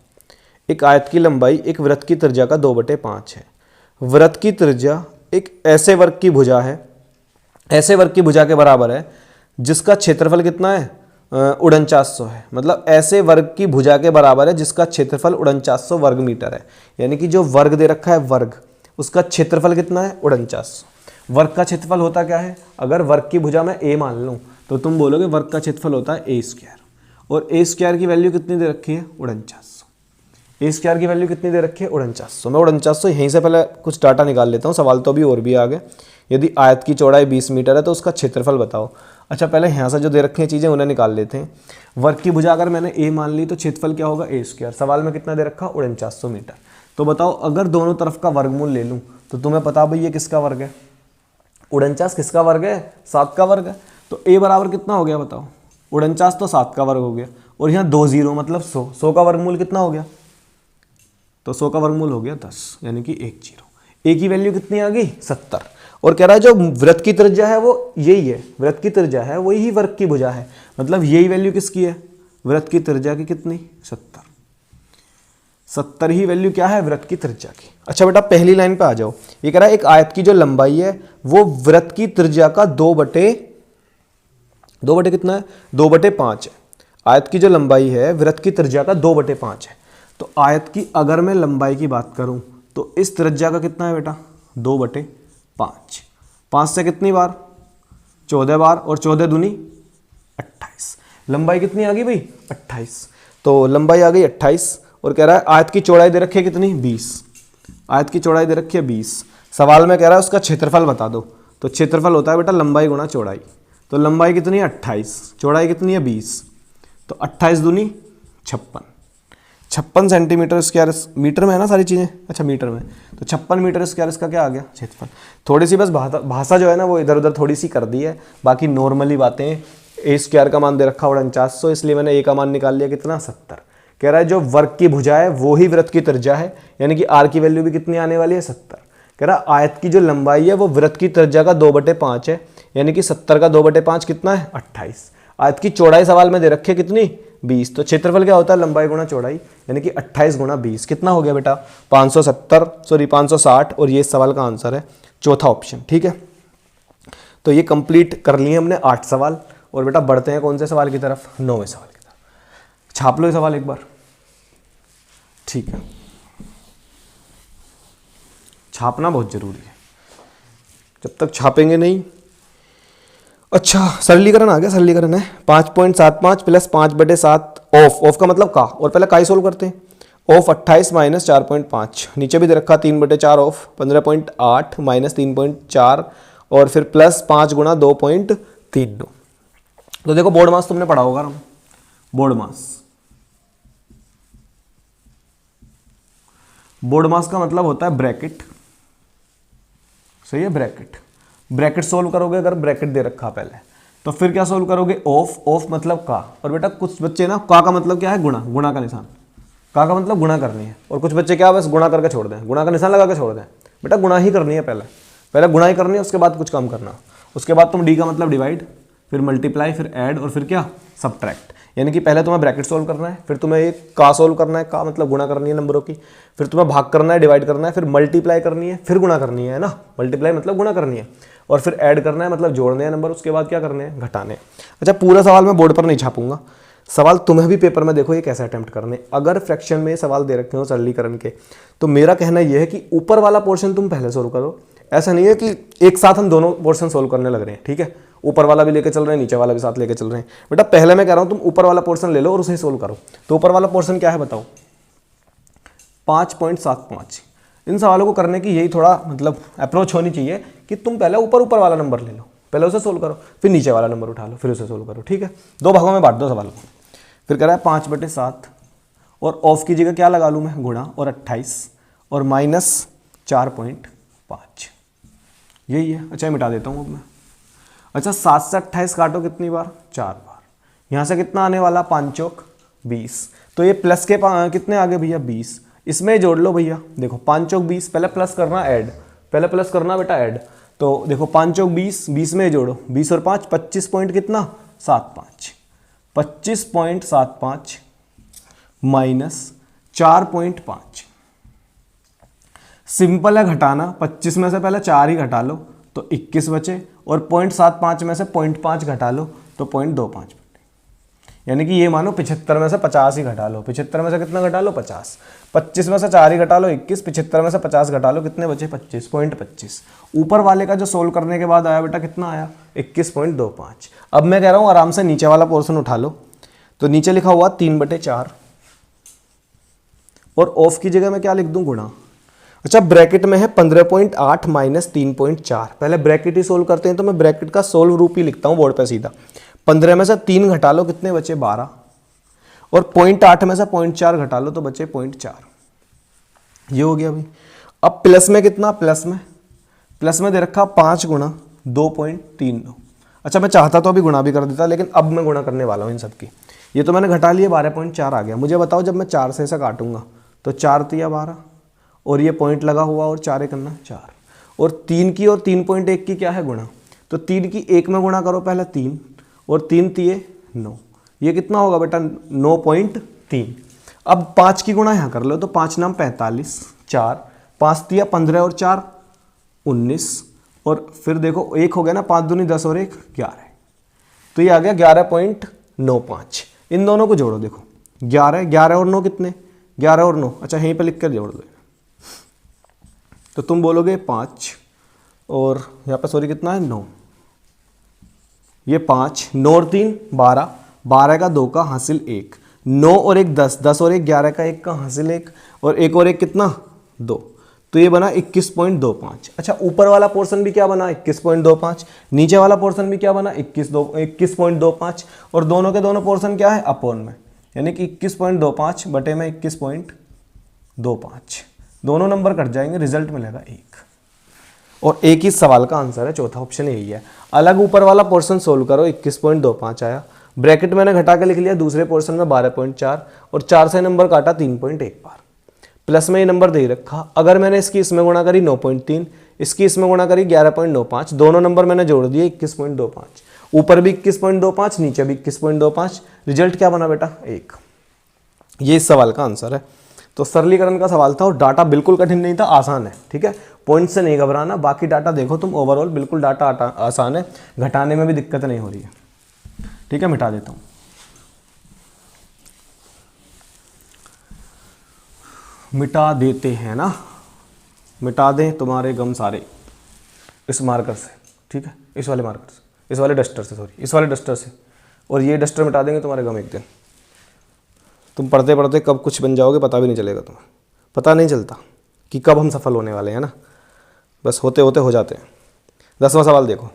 एक आयत की लंबाई एक वृत्त की त्रिज्या का 2/5 है। वृत्त की त्रिज्या एक ऐसे वर्ग की भुजा है, ऐसे वर्ग की भुजा के बराबर है जिसका क्षेत्रफल कितना है 4900 है। मतलब ऐसे वर्ग की भुजा के बराबर है जिसका क्षेत्रफल 4900 वर्ग मीटर है। यानी कि जो वर्ग दे रखा है वर्ग, उसका क्षेत्रफल कितना है 4900। वर्ग का क्षेत्रफल होता क्या है, अगर वर्ग की भुजा में a मान लूँ तो तुम बोलोगे वर्ग का क्षेत्रफल होता है a², और a² की वैल्यू कितनी दे रखी है 4900। a² की वैल्यू कितनी दे रखी है 4900। मैं 4900 यहीं से पहले कुछ डाटा निकाल लेता हूँ, सवाल तो अभी और भी आ गए। यदि आयत की चौड़ाई 20 मीटर है तो उसका क्षेत्रफल बताओ। अच्छा पहले यहाँ से जो दे रखी हैं चीज़ें उन्हें निकाल लेते हैं। वर्ग की भुजा अगर मैंने ए मान ली तो क्षेत्रफल क्या होगा ए स्क्वायर। सवाल में कितना दे रखा 4900 मीटर। तो बताओ अगर दोनों तरफ का वर्गमूल ले लूँ तो तुम्हें पता भाई ये किसका वर्ग है, 49 किसका वर्ग है, 7 का वर्ग है। तो ए बराबर कितना हो गया बताओ, 49 तो 7 का वर्ग हो गया और यहाँ 2 जीरो मतलब 100, 100 का वर्गमूल कितना हो गया, तो 100 का वर्गमूल हो गया 10 यानी कि 1 जीरो। ए की वैल्यू कितनी आ गई 70। और कह रहा है जो वृत्त की त्रिज्या है वो यही है, वृत्त की त्रिज्या है वही ही वर्ग की भुजा है, मतलब यही वैल्यू किसकी है, वृत्त की त्रिज्या की कितनी 70। 70 ही वैल्यू क्या है वृत्त की त्रिज्या की। अच्छा बेटा पहली लाइन पे आ जाओ। ये कह रहा है एक आयत की जो लंबाई है वो वृत्त की त्रिज्या का 2 बटे कितना है 2/5 है। आयत की जो लंबाई है वृत्त की त्रिज्या का 2/5 है। तो आयत की अगर मैं लंबाई की बात करूं तो इस त्रिज्या का कितना है बेटा 2/5। 5 से कितनी बार 14 बार और 14 दूनी 28। लंबाई कितनी आ गई भाई 28। तो लंबाई आ गई 28 और कह रहा है आयत की चौड़ाई दे रखी है कितनी 20। आयत की चौड़ाई दे रखी है 20। सवाल में कह रहा है उसका क्षेत्रफल बता दो। तो क्षेत्रफल होता है बेटा लंबाई गुणा चौड़ाई। तो लंबाई कितनी है 28, चौड़ाई कितनी है 20। तो 28 दूनी 56 सेंटीमीटर स्क्वायर। मीटर में है ना सारी चीज़ें, अच्छा मीटर में। तो 56 मीटर स्क्वायर इसका क्या आ गया क्षेत्रफल। थोड़ी सी बस भाषा जो है ना वो इधर उधर थोड़ी सी कर दी है, बाकी नॉर्मली बातें। ए स्क्वायर का मान दे रखा 4900, इसलिए मैंने ए का मान निकाल लिया कितना 70। कह रहा है जो वर्ग की भुजा है वो ही वृत्त की त्रिज्या है, यानी कि आर की वैल्यू भी कितनी आने वाली है 70। कह रहा आयत की जो लंबाई है वो वृत्त की त्रिज्या का 2/5 है, यानी कि 70 का 2/5 कितना है 28। आयत की चौड़ाई सवाल में दे रखी है कितनी 20। तो क्षेत्रफल क्या होता है लंबाई गुणा चौड़ाई, यानी कि 28 गुणा 20 कितना हो गया बेटा 560। और ये इस सवाल का आंसर है चौथा ऑप्शन। ठीक है, तो ये कंप्लीट कर लिए हमने 8 सवाल। और बेटा बढ़ते हैं कौन से सवाल की तरफ, 9वें सवाल की तरफ। छाप लो ये सवाल एक बार, ठीक है, छापना बहुत जरूरी है, जब तक छापेंगे नहीं। अच्छा सरलीकरण आ गया, सरलीकरण है 5.75 प्लस 5/7 ऑफ का मतलब का, और पहले का ही सोल्व करते हैं। ऑफ 28 माइनस 4.5, नीचे भी दे रखा 3/4 ऑफ 15.8 माइनस 3.4 और फिर प्लस 5 गुणा 2.32। तो देखो बोर्ड मास तुमने पढ़ा होगा, बोर्ड मास का मतलब होता है ब्रैकेट, सही है, ब्रैकेट सोल्व करोगे अगर ब्रैकेट दे रखा पहले, तो फिर क्या सोल्व करोगे ऑफ मतलब का। और बेटा कुछ बच्चे ना का मतलब क्या है गुणा का निशान, का मतलब गुणा करनी है, और कुछ बच्चे क्या बस गुणा करके छोड़ दें, गुणा का निशान लगा के छोड़ दें। बेटा गुणा ही करनी है, पहले गुणा ही करनी है, उसके बाद कुछ काम करना। उसके बाद तुम डी का मतलब डिवाइड, फिर मल्टीप्लाई, फिर ऐड और फिर क्या सब्ट्रैक्ट। यानी कि पहले तुम्हें ब्रैकेट सोल्व करना है, फिर तुम्हें एक का सोल्व करना है, का मतलब गुणा करनी है नंबरों की, फिर तुम्हें भाग करना है, डिवाइड करना है, फिर मल्टीप्लाई करनी है, फिर गुणा करनी है ना, मल्टीप्लाई मतलब गुणा करनी है, और फिर ऐड करना है मतलब जोड़ने हैं नंबर, उसके बाद क्या करने हैं घटाने। अच्छा पूरा सवाल मैं बोर्ड पर नहीं छापूंगा, सवाल तुम्हें भी पेपर में देखो ये कैसे अटेम्प्ट करने। अगर फ्रैक्शन में सवाल दे रखे हो सरलीकरण के, तो मेरा कहना यह है कि ऊपर वाला पोर्शन तुम पहले सोल्व करो। ऐसा नहीं है कि एक साथ हम दोनों पोर्शन सोल्व करने लग रहे हैं, ठीक है, ऊपर वाला भी लेके चल रहे हैं, नीचे वाला भी साथ लेके चल रहे हैं। बेटा पहले मैं कह रहा हूं तुम ऊपर वाला पोर्शन ले लो और उसे सोल्व करो। तो ऊपर वाला पोर्शन क्या है बताओ 5.75। इन सवालों को करने की यही थोड़ा मतलब अप्रोच होनी चाहिए कि तुम पहले ऊपर वाला नंबर ले लो, पहले उसे सोल्व करो, फिर नीचे वाला नंबर उठा लो, फिर उसे सोल्व करो। ठीक है, 2 भागों में बांट दो सवाल को। फिर कह रहा है 5/7 और ऑफ की जगह क्या लगा लूँ मैं गुणा, और 28 और माइनस 4.5, यही है। अच्छा मिटा देता हूँ अब मैं। अच्छा 7 से 28 काटो कितनी बार 4 बार। यहाँ से कितना आने वाला 5 चौक 20। तो ये प्लस के कितने आ गए भैया 20, इसमें जोड़ लो भैया। देखो 5 चौक 20, पहले प्लस करना ऐड, पहले प्लस करना बेटा ऐड। तो देखो 5 चौक 20, 20 में जोड़ो 20 और 5 25 पॉइंट कितना 75, 25.75 माइनस 4.5। सिंपल है घटाना, 25 में से पहले 4 ही घटा लो तो 21 बचे, और 0.75 में से 0.5 घटा लो तो 0.25 बचे। यानी कि ये मानो 75 में से 50 ही घटा लो, 75 में से कितना घटा लो 50, 25 में से 4 ही घटा लो 21, 75 में से 50 घटा लो कितने बचे 25.25। ऊपर वाले का जो सोल्व करने के बाद आया बेटा कितना आया 21.25। अब मैं कह रहा हूँ आराम से नीचे वाला पोर्शन उठा लो। तो नीचे लिखा हुआ 3/4 और ऑफ की जगह मैं क्या लिख दूं गुणा। अच्छा ब्रैकेट में है 15.8 माइनस 3.4। पहले ब्रैकेट ही सोल्व करते हैं, तो मैं ब्रैकेट का सोल्व रूप ही लिखता हूँ बोर्ड पे सीधा। 15 में से 3 घटा लो, कितने बचे 12, और 0.8 में से 0.4 घटा लो तो बचे 0.4। ये हो गया भाई। अब प्लस में कितना, प्लस में दे रखा 5 गुणा 2.39। अच्छा मैं चाहता तो अभी गुणा भी कर देता, लेकिन अब मैं गुणा करने वाला हूँ इन सबकी। ये तो मैंने घटा लिया, 12.4 आ गया। मुझे बताओ जब मैं 4 से ऐसा काटूंगा तो 4 तिया 12, और ये पॉइंट लगा हुआ, और 4 करना 4, और 3 की और 3.1 की क्या है गुणा, तो 3 की 1 में गुणा करो पहले 3, और 3 तिये 9, ये कितना होगा बेटा 9.3। अब 5 की गुणा यहाँ कर लो, तो 5 नाम 45, 4 5 तिया 15 और 4 19, और फिर देखो 1 हो गया ना, 5 दूनी 10 और 1 11, तो ये आ गया 11.95। इन दोनों को जोड़ो, देखो 11 और 9 कितने, 11 और 9, अच्छा यहीं पर लिख कर जोड़ दो, तो तुम बोलोगे 5, और यहाँ पर सॉरी कितना है 9, ये 5, 9 और 3 12, 12 का 2 का हासिल 1, 9 और 1 10, 10 और 1 11 का 1 का हासिल 1, और 1 और 1 कितना 2, तो ये बना 21.25। अच्छा ऊपर वाला पोर्शन भी क्या बना 21.25, नीचे वाला पोर्शन भी क्या बना 21.25, और दोनों के दोनों पोर्शन क्या है अपोन में, यानी कि 21.25 बटे में 21.25, दोनों नंबर कट जाएंगे, रिजल्ट मिलेगा 1। और एक ही सवाल का आंसर है, चौथा ऑप्शन यही है। अलग ऊपर वाला पोर्शन सोल्व करो, 21.25 आया, ब्रैकेट मैंने घटा के लिख लिया, दूसरे पोर्शन में 12.4, और 4 से नंबर काटा 3.1 बार, प्लस में ये नंबर दे रखा। अगर मैंने इसकी इसमें गुणा करी 9.3, इसकी इसमें गुणा करी 11.95, दोनों नंबर मैंने जोड़ दिए 21.25, ऊपर भी 21.25 नीचे भी 21.25, रिजल्ट क्या बना बेटा 1। ये इस सवाल का आंसर है। तो सरलीकरण का सवाल था, और डाटा बिल्कुल कठिन नहीं था, आसान है, ठीक है, पॉइंट से नहीं घबराना। बाकी डाटा देखो तुम, ओवरऑल बिल्कुल डाटा आसान है, घटाने में भी दिक्कत नहीं हो रही है, ठीक है। मिटा देता हूँ, मिटा देते हैं ना, मिटा दें तुम्हारे गम सारे इस मार्कर से, ठीक है, इस वाले मार्कर से, इस वाले डस्टर से, सॉरी इस वाले डस्टर से, और ये डस्टर मिटा देंगे तुम्हारे गम एक दिन। तुम पढ़ते पढ़ते कब कुछ बन जाओगे पता भी नहीं चलेगा तुम्हें, पता नहीं चलता कि कब हम सफल होने वाले हैं ना, बस होते होते हो जाते हैं। 10वां सवाल देखो,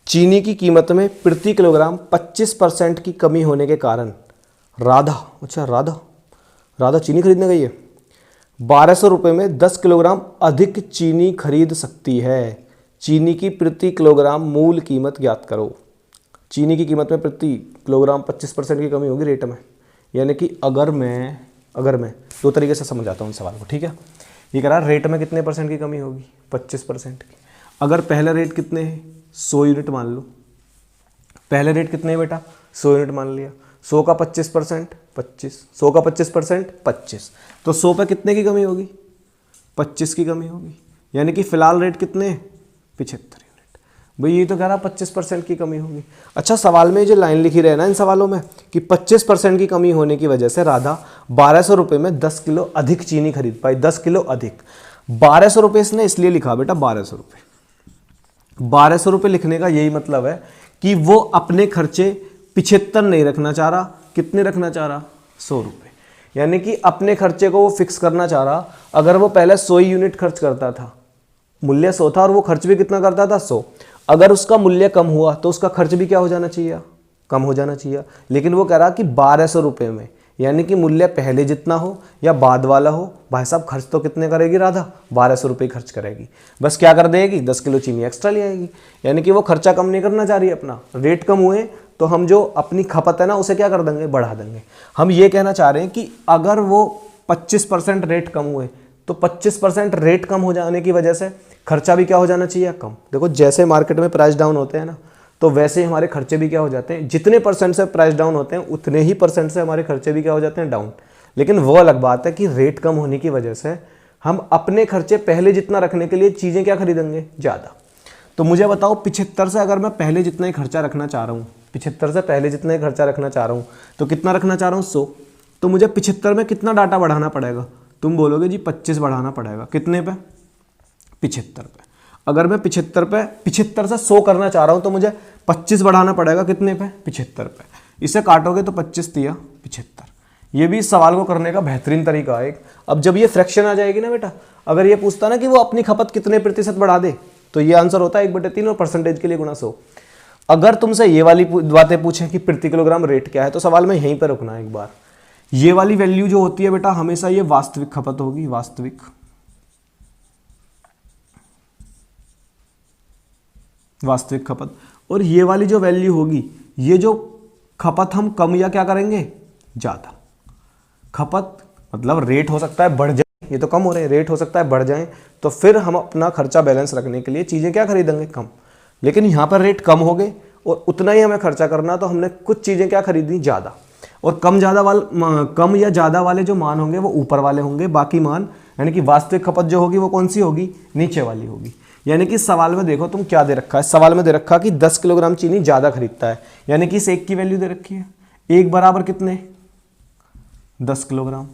चीनी की कीमत में प्रति किलोग्राम 25% की कमी होने के कारण राधा, अच्छा राधा चीनी खरीदने गई है, 1200 रुपये में 10 किलोग्राम अधिक चीनी खरीद सकती है। चीनी की प्रति किलोग्राम मूल कीमत ज्ञात करो। चीनी की कीमत में प्रति किलोग्राम 25% की कमी होगी रेट में, यानी कि अगर मैं दो तरीके से समझ आता हूँ सवाल को, ठीक है। ये कह रहा रेट में कितने परसेंट की कमी होगी 25% की। अगर पहला रेट कितने हैं 100 यूनिट मान लो, पहले रेट कितने हैं बेटा 100 यूनिट मान लिया, 100 का 25% 25, 100 का 25% 25, तो 100 पे कितने की कमी होगी 25 की कमी होगी, यानी कि फिलहाल रेट कितने 75 यूनिट। भाई ये तो कह रहा 25% की कमी होगी। अच्छा सवाल में जो लाइन लिखी रहे ना इन सवालों में कि 25% की कमी होने की वजह से राधा 1200 रुपये में 10 किलो अधिक चीनी खरीद पाई, 10 किलो अधिक। 1200 रुपये इसने इसलिए लिखा बेटा 1200 रुपये, 1200 रुपये लिखने का यही मतलब है कि वो अपने खर्चे 75 नहीं रखना चाह रहा, कितने रखना चाह रहा 100 रुपये, यानी कि अपने खर्चे को वो फिक्स करना चाह रहा। अगर वो पहले 100 यूनिट खर्च करता था, मूल्य 100 था और वो खर्च भी कितना करता था 100, अगर उसका मूल्य कम हुआ तो उसका खर्च भी क्या हो जाना चाहिए, कम हो जाना चाहिए। लेकिन वो कह रहा कि 1200 रुपये में, यानी कि मूल्य पहले जितना हो या बाद वाला हो, भाई साहब खर्च तो कितने करेगी राधा 1200 रुपये खर्च करेगी, बस क्या कर देगी 10 किलो चीनी एक्स्ट्रा ले आएगी। यानी कि वो खर्चा कम नहीं करना चाह रही अपना, रेट कम हुए तो हम जो अपनी खपत है ना उसे क्या कर देंगे बढ़ा देंगे। हम ये कहना चाह रहे हैं कि अगर वो 25% रेट कम हुए तो 25% रेट कम हो जाने की वजह से खर्चा भी क्या हो जाना चाहिए कम। देखो जैसे मार्केट में प्राइस डाउन होते हैं ना, तो वैसे हमारे खर्चे भी क्या हो जाते हैं, जितने परसेंट से प्राइस डाउन होते हैं उतने ही परसेंट से हमारे खर्चे भी क्या हो जाते हैं डाउन। लेकिन वो अलग बात है कि रेट कम होने की वजह से हम अपने खर्चे पहले जितना रखने के लिए चीज़ें क्या खरीदेंगे ज़्यादा। तो मुझे बताओ 75 से अगर मैं पहले जितना ही खर्चा रखना चाह रहा हूँ, 75 से पहले जितना ही खर्चा रखना चाह रहा हूँ तो कितना रखना चाह रहा हूँ 100, तो मुझे 75 में कितना डाटा बढ़ाना पड़ेगा, तुम बोलोगे जी 25 बढ़ाना पड़ेगा, कितने पे 75 पे। अगर मैं 75 से 100 करना चाह रहा हूँ तो मुझे 25 बढ़ाना पड़ेगा, कितने पे 75 पे। इसे काटोगे तो 25 तिया 75, ये भी इस सवाल को करने का बेहतरीन तरीका है। अब जब ये फ्रैक्शन आ जाएगी ना बेटा, अगर ये पूछता ना कि वो अपनी खपत कितने प्रतिशत बढ़ा दे, तो ये आंसर होता है 1/3 और परसेंटेज के लिए गुणा 100। अगर तुमसे ये वाली बातें पूछें कि प्रति किलोग्राम रेट क्या है, तो सवाल में यहीं पर रुकना है एक बार। ये वाली वैल्यू जो होती है बेटा, हमेशा ये वास्तविक खपत होगी, वास्तविक खपत। और ये वाली जो वैल्यू होगी, ये जो खपत हम कम या क्या करेंगे, ज़्यादा। खपत मतलब रेट हो सकता है बढ़ जाए, ये तो कम हो रहे हैं, रेट हो सकता है बढ़ जाए, तो फिर हम अपना खर्चा बैलेंस रखने के लिए चीज़ें क्या खरीदेंगे, कम। लेकिन यहाँ पर रेट कम हो गए और उतना ही हमें खर्चा करना, तो हमने कुछ चीज़ें क्या खरीदी, ज़्यादा। और कम या ज़्यादा वाले जो मान होंगे वो ऊपर वाले होंगे, बाकी मान यानी कि वास्तविक खपत जो होगी वो कौन सी होगी, नीचे वाली होगी। यानी कि सवाल में देखो तुम क्या दे रखा है, सवाल में दे रखा कि 10 किलोग्राम चीनी ज़्यादा खरीदता है, यानी कि इस एक की वैल्यू दे रखी है, एक बराबर कितने, 10 किलोग्राम।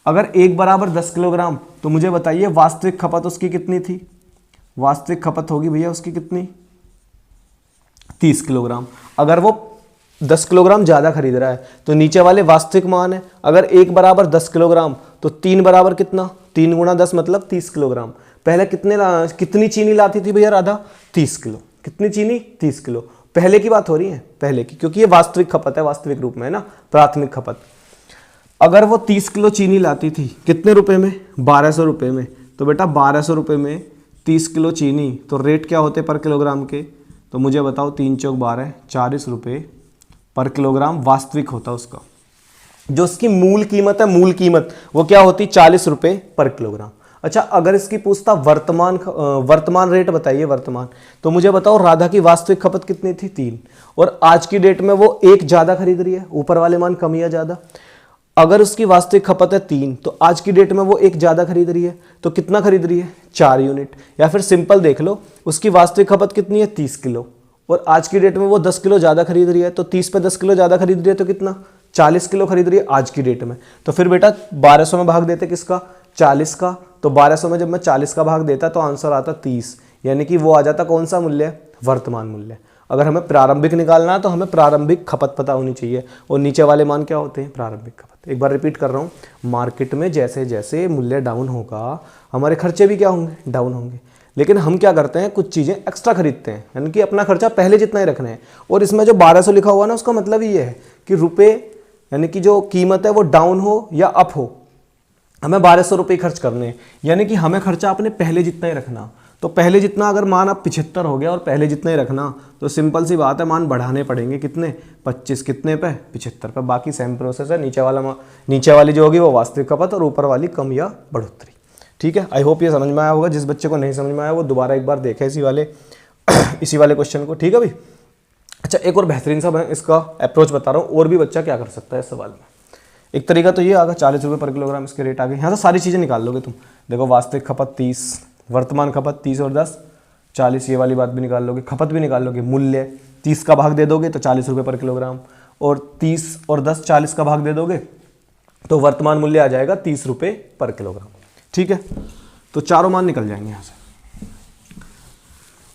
अगर एक बराबर 10 किलोग्राम, तो मुझे बताइए वास्तविक खपत उसकी कितनी थी, वास्तविक खपत होगी भैया उसकी कितनी, 30 किलोग्राम। अगर वो 10 किलोग्राम ज़्यादा खरीद रहा है, तो नीचे वाले वास्तविक मान है। अगर एक बराबर 10 किलोग्राम, तो 3 बराबर कितना, 3 गुणा 10 मतलब 30 किलोग्राम। पहले कितनी चीनी लाती थी भैया राधा, 30 किलो। कितनी चीनी, 30 किलो। पहले की बात हो रही है, पहले की, क्योंकि ये वास्तविक खपत है, वास्तविक रूप में है ना, प्राथमिक खपत। अगर वो 30 किलो चीनी लाती थी कितने रुपए में, 1200 रुपये में, तो बेटा 1200 रुपये में 30 किलो चीनी, तो रेट क्या होते पर किलोग्राम के, तो मुझे बताओ, 3 चौक 12, 40 रुपये पर किलोग्राम वास्तविक होता उसका। जो उसकी मूल कीमत है, मूल कीमत वो क्या होती, 40 रुपये पर किलोग्राम। अच्छा, अगर इसकी पूछता वर्तमान रेट बताइए, वर्तमान, तो मुझे बताओ राधा की वास्तविक खपत कितनी थी, 3, और आज की डेट में वो 1 ज़्यादा खरीद रही है, ऊपर वाले मान कम या ज़्यादा। अगर उसकी वास्तविक खपत है 3, तो आज की डेट में वो 1 ज़्यादा खरीद रही है, तो कितना खरीद रही है, 4 यूनिट। या फिर सिंपल देख लो, उसकी वास्तविक खपत कितनी है, 30 किलो, और आज की डेट में वो 10 किलो ज़्यादा खरीद रही है, तो 30 पे 10 किलो ज़्यादा खरीद रही है, तो कितना, 40 किलो खरीद रही है आज की डेट में। तो फिर बेटा 1200 में भाग देते किसका, 40 का, तो 1200 में जब मैं 40 का भाग देता तो आंसर आता 30, यानी कि वो आ जाता कौन सा मूल्य, वर्तमान मूल्य। अगर हमें प्रारंभिक निकालना है तो हमें प्रारंभिक खपत पता होनी चाहिए, और नीचे वाले मान क्या होते हैं, प्रारंभिक खपत। एक बार रिपीट कर रहा हूँ, मार्केट में जैसे जैसे मूल्य डाउन होगा, हमारे खर्चे भी क्या होंगे, डाउन होंगे। लेकिन हम क्या करते हैं, कुछ चीज़ें एक्स्ट्रा खरीदते हैं, यानी कि अपना खर्चा पहले जितना ही रखना है। और इसमें जो 1200 लिखा हुआ ना, उसका मतलब ये है कि रुपये यानी कि जो कीमत है वो डाउन हो या अप हो, हमें 1200 रुपये खर्च करने हैं। यानी कि हमें खर्चा अपने पहले जितना ही रखना। तो पहले जितना अगर मान अब 75 हो गया और पहले जितना ही रखना, तो सिंपल सी बात है, मान बढ़ाने पड़ेंगे कितने, 25 कितने पे, 75 पे। बाकी सेम प्रोसेस है, नीचे वाली जो होगी वो वास्तविक खपत और ऊपर वाली कम या बढ़ोतरी। ठीक है, आई होप ये समझ में आया होगा। जिस बच्चे को नहीं समझ में आया वो दोबारा एक बार देखे इसी वाले क्वेश्चन को। ठीक है भाई। अच्छा, एक और बेहतरीन सा मैं इसका अप्रोच बता रहा हूँ, और भी बच्चा क्या कर सकता है इस सवाल में। एक तरीका तो ये आगा, 40 रुपये पर किलोग्राम इसके रेट आ गए। यहाँ से सारी चीज़ें निकाल लोगे तुम। देखो वास्तविक खपत 30, वर्तमान खपत 30 और 10 40, ये वाली बात भी निकाल लोगे, खपत भी निकाल लोगे। मूल्य 30 का भाग दे दोगे तो 40 रुपये पर किलोग्राम, और 30 और 10 40 का भाग दे दोगे तो वर्तमान मूल्य आ जाएगा 30 रुपये पर किलोग्राम। ठीक है, तो चारों मान निकल जाएंगे यहाँ से।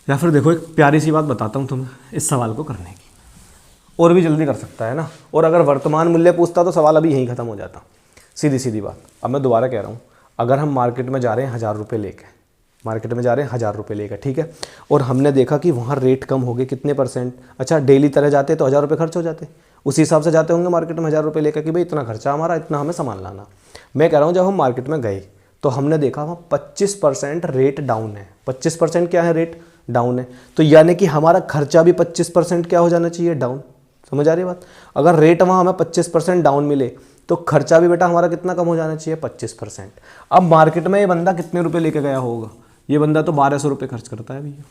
या फिर देखो, एक प्यारी सी बात बताता हूँ तुम्हें इस सवाल को करने की, और भी जल्दी कर सकता है ना। और अगर वर्तमान मूल्य पूछता तो सवाल अभी यहीं खत्म हो जाता, सीधी सीधी बात। अब मैं दोबारा कह रहा हूँ, अगर हम मार्केट में जा रहे हैं 1000 रुपये लेके, मार्केट में जा रहे हैं 1000 रुपये लेकर, ठीक है, और हमने देखा कि वहाँ रेट कम हो गए कितने परसेंट। अच्छा, डेली तरह जाते तो 1000 रुपये खर्च हो जाते, उसी हिसाब से जाते होंगे मार्केट में 1000 रुपये लेकर कि भाई इतना खर्चा हमारा, इतना हमें सामान लाना। मैं कह रहा हूँ जब हम मार्केट में गए तो हमने देखा वहाँ 25% रेट डाउन है। 25% क्या है, रेट डाउन है। तो यानी कि हमारा खर्चा भी 25% क्या हो जाना चाहिए, डाउन। समझ आ रही बात। अगर रेट वहाँ हमें 25% डाउन मिले तो खर्चा भी बेटा हमारा कितना कम हो जाना चाहिए, 25%। अब मार्केट में ये बंदा कितने रुपए लेके गया होगा, ये बंदा तो 1200 रुपये खर्च करता है भैया,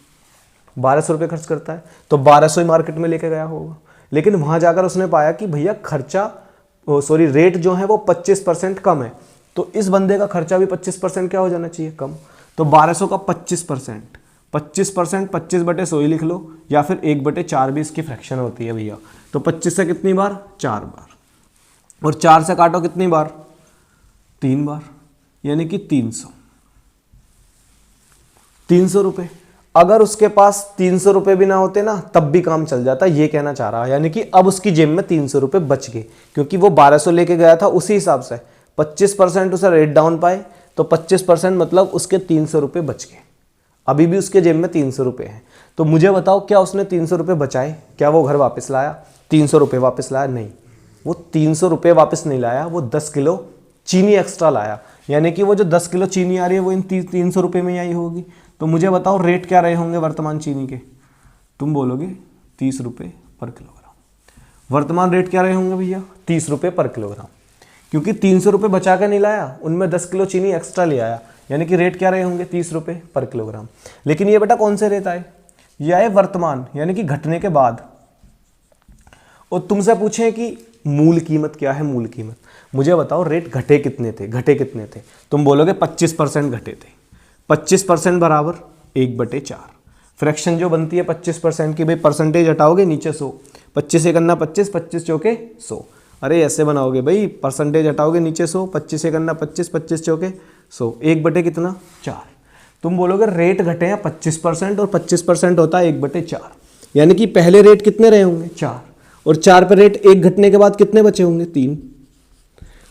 1200 रुपये खर्च करता है, तो 1200 ही मार्केट में लेके गया होगा। लेकिन वहाँ जाकर उसने पाया कि भैया खर्चा रेट जो है वो 25% कम है, तो इस बंदे का खर्चा भी 25% क्या हो जाना चाहिए, कम। तो 1200 का 25%, 25% ही लिख लो, या फिर 1/4 भी इसकी फ्रैक्शन होती है भैया। तो 25 से कितनी बार, 4 बार, और 4 से काटो कितनी बार, 3 बार, यानी कि 300 रुपये। अगर उसके पास 300 रुपये भी ना होते ना तब भी काम चल जाता, ये कहना चाह रहा है। यानी कि अब उसकी जेब में 300 रुपये बच गए, क्योंकि वो 1200 लेके गया था, उसी हिसाब से 25% उसे रेट डाउन पाए, तो 25% मतलब उसके 300 रुपये बच गए। अभी भी उसके जेब में 300 रुपये हैं। तो मुझे बताओ, क्या उसने 300 रुपये बचाए? क्या वो घर वापस लाया? 300 रुपये वापस लाया? नहीं, वो 300 रुपये वापस नहीं लाया, वो 10 किलो चीनी एक्स्ट्रा लाया। यानी कि वो जो 10 किलो चीनी आ रही है वो इन 300 रुपये में आई होगी। तो मुझे बताओ रेट क्या रहे होंगे वर्तमान चीनी के? तुम बोलोगे 30 रुपये पर किलोग्राम। वर्तमान रेट क्या रहे होंगे भैया? 30 रुपये पर किलोग्राम, क्योंकि 300 रुपये बचा कर नहीं लाया, उनमें 10 किलो चीनी एक्स्ट्रा ले आया। यानी कि रेट क्या रहे होंगे? 30 रुपये पर किलोग्राम। लेकिन ये बेटा कौन से रेट आए? ये आए वर्तमान, यानी कि घटने के बाद। और तुमसे पूछे कि मूल कीमत क्या है? मूल कीमत मुझे बताओ, रेट घटे कितने थे? घटे कितने थे? तुम बोलोगे 25% घटे थे। 25% बराबर 1/4। फ्रैक्शन जो बनती है 25% की, भाई परसेंटेज हटाओगे नीचे 100, 25 एक अन्ना 25, 25 चौके 100। अरे ऐसे बनाओगे भाई, परसेंटेज हटाओगे नीचे 100, 25 एक अन्ना 25, 25 चौके 100, 1/कितना? 4। तुम बोलोगे रेट घटे हैं 25% और 25% होता है 1/4। यानी कि पहले रेट कितने रहे होंगे? 4, और 4 पे रेट 1 घटने के बाद कितने बचे होंगे? 3।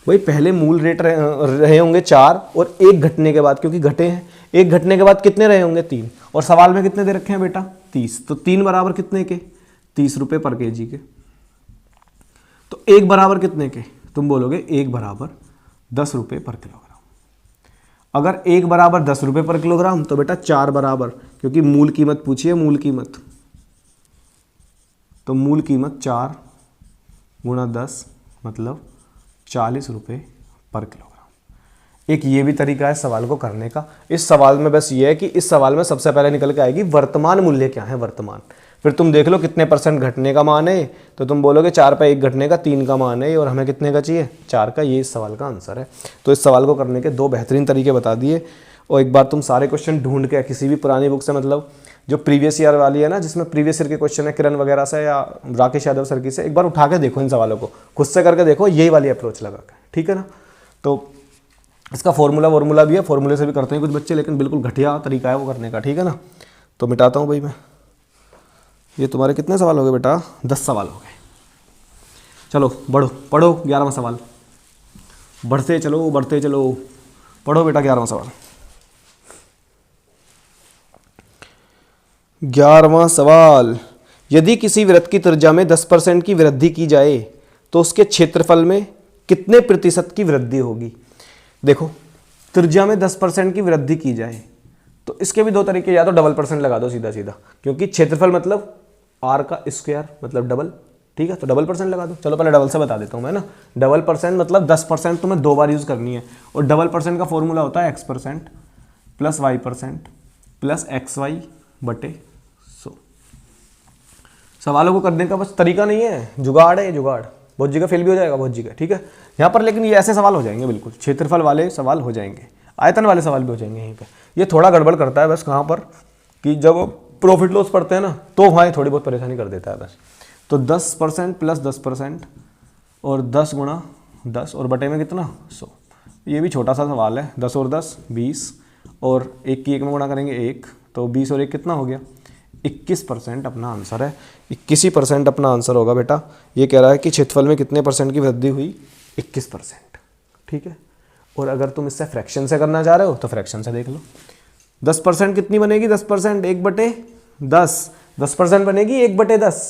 भाई पहले मूल रेट रहे होंगे 4 और 1 घटने के बाद, क्योंकि घटे हैं, 1 घटने के बाद कितने रहे होंगे? 3। और सवाल में कितने दे रखे हैं बेटा? 30। तो 3 बराबर कितने के? 30 रुपये पर केजी के। तो 1 बराबर कितने के? तुम बोलोगे 1 बराबर 10 रुपये पर किलोग्राम। अगर 1 बराबर 10 रुपये पर किलोग्राम, तो बेटा 4 बराबर, क्योंकि मूल कीमत पूछी है, मूल कीमत, तो मूल कीमत 4 गुणा 10 मतलब 40 रुपये पर किलोग्राम। एक ये भी तरीका है सवाल को करने का। इस सवाल में बस ये है कि इस सवाल में सबसे पहले निकल के आएगी वर्तमान मूल्य क्या है, वर्तमान। फिर तुम देख लो कितने % घटने का मान है, तो तुम बोलोगे 4 पे 1 घटने का 3 का मान है, और हमें कितने का चाहिए? 4 का। ये इस सवाल का आंसर है। तो इस सवाल को करने के 2 बेहतरीन तरीके बता दिए। और एक बार तुम सारे क्वेश्चन ढूंढ के किसी भी पुरानी बुक से, मतलब जो प्रीवियस ईयर वाली है ना, जिसमें प्रीवियस ईयर के क्वेश्चन है किरण वगैरह से या राकेश यादव सर की से, एक बार उठा के देखो इन सवालों को, खुद से करके देखो, यही वाली अप्रोच लगा के, ठीक है ना। तो इसका फॉर्मूला भी है, फॉर्मूले से भी करते हैं कुछ बच्चे, लेकिन बिल्कुल घटिया तरीका है वो करने का, ठीक है ना। तो मिटाता हूँ भाई मैं। ये तुम्हारे कितने सवाल हो गए बेटा? 10 सवाल हो गए। चलो बढ़ो, पढ़ो 11वां सवाल। बढ़ते चलो बढ़ते चलो, पढ़ो बेटा 11वां सवाल। 11वां सवाल, यदि किसी वृत्त की त्रिज्या में 10% की वृद्धि की जाए तो उसके क्षेत्रफल में कितने प्रतिशत की वृद्धि होगी? देखो, त्रिज्या में 10% की वृद्धि की जाए तो इसके भी 2 तरीके, या तो डबल % लगा दो सीधा सीधा, क्योंकि क्षेत्रफल मतलब r का स्क्वायर मतलब डबल, ठीक है, तो डबल % लगा दो। चलो पहले डबल से बता देता हूँ मैं ना। डबल % मतलब 10% तुम्हें 2 बार यूज़ करनी है, और डबल % का फॉर्मूला होता है x% plus y% plus xy बटे 100। सवालों को करने का बस तरीका नहीं है, जुगाड़ है, जुगाड़। बहुत जगह फेल भी हो जाएगा, बहुत जगह, ठीक है यहाँ पर, लेकिन ये ऐसे सवाल हो जाएंगे, बिल्कुल क्षेत्रफल वाले सवाल हो जाएंगे, आयतन वाले सवाल भी हो जाएंगे यहीं पे। ये थोड़ा गड़बड़ करता है बस कहाँ पर, कि जब प्रॉफिट लॉस पढ़ते हैं ना, तो वहाँ थोड़ी बहुत परेशानी कर देता है बस। तो 10% प्लस 10% और 10 गुणा 10 और बटे में कितना? 100। ये भी छोटा सा सवाल है। 10 और 10 20, और 1 की 1 में गुणा करेंगे 1, तो 20 और 1 कितना हो गया? 21% अपना आंसर है। 21% अपना आंसर होगा बेटा। ये कह रहा है कि क्षेत्रफल में कितने % की वृद्धि हुई? 21%, ठीक है। और अगर तुम इससे फ्रैक्शन से करना चाह रहे हो तो फ्रैक्शन से देख लो। 10% कितनी बनेगी? 10% 1/10, 10% बनेगी 1/10,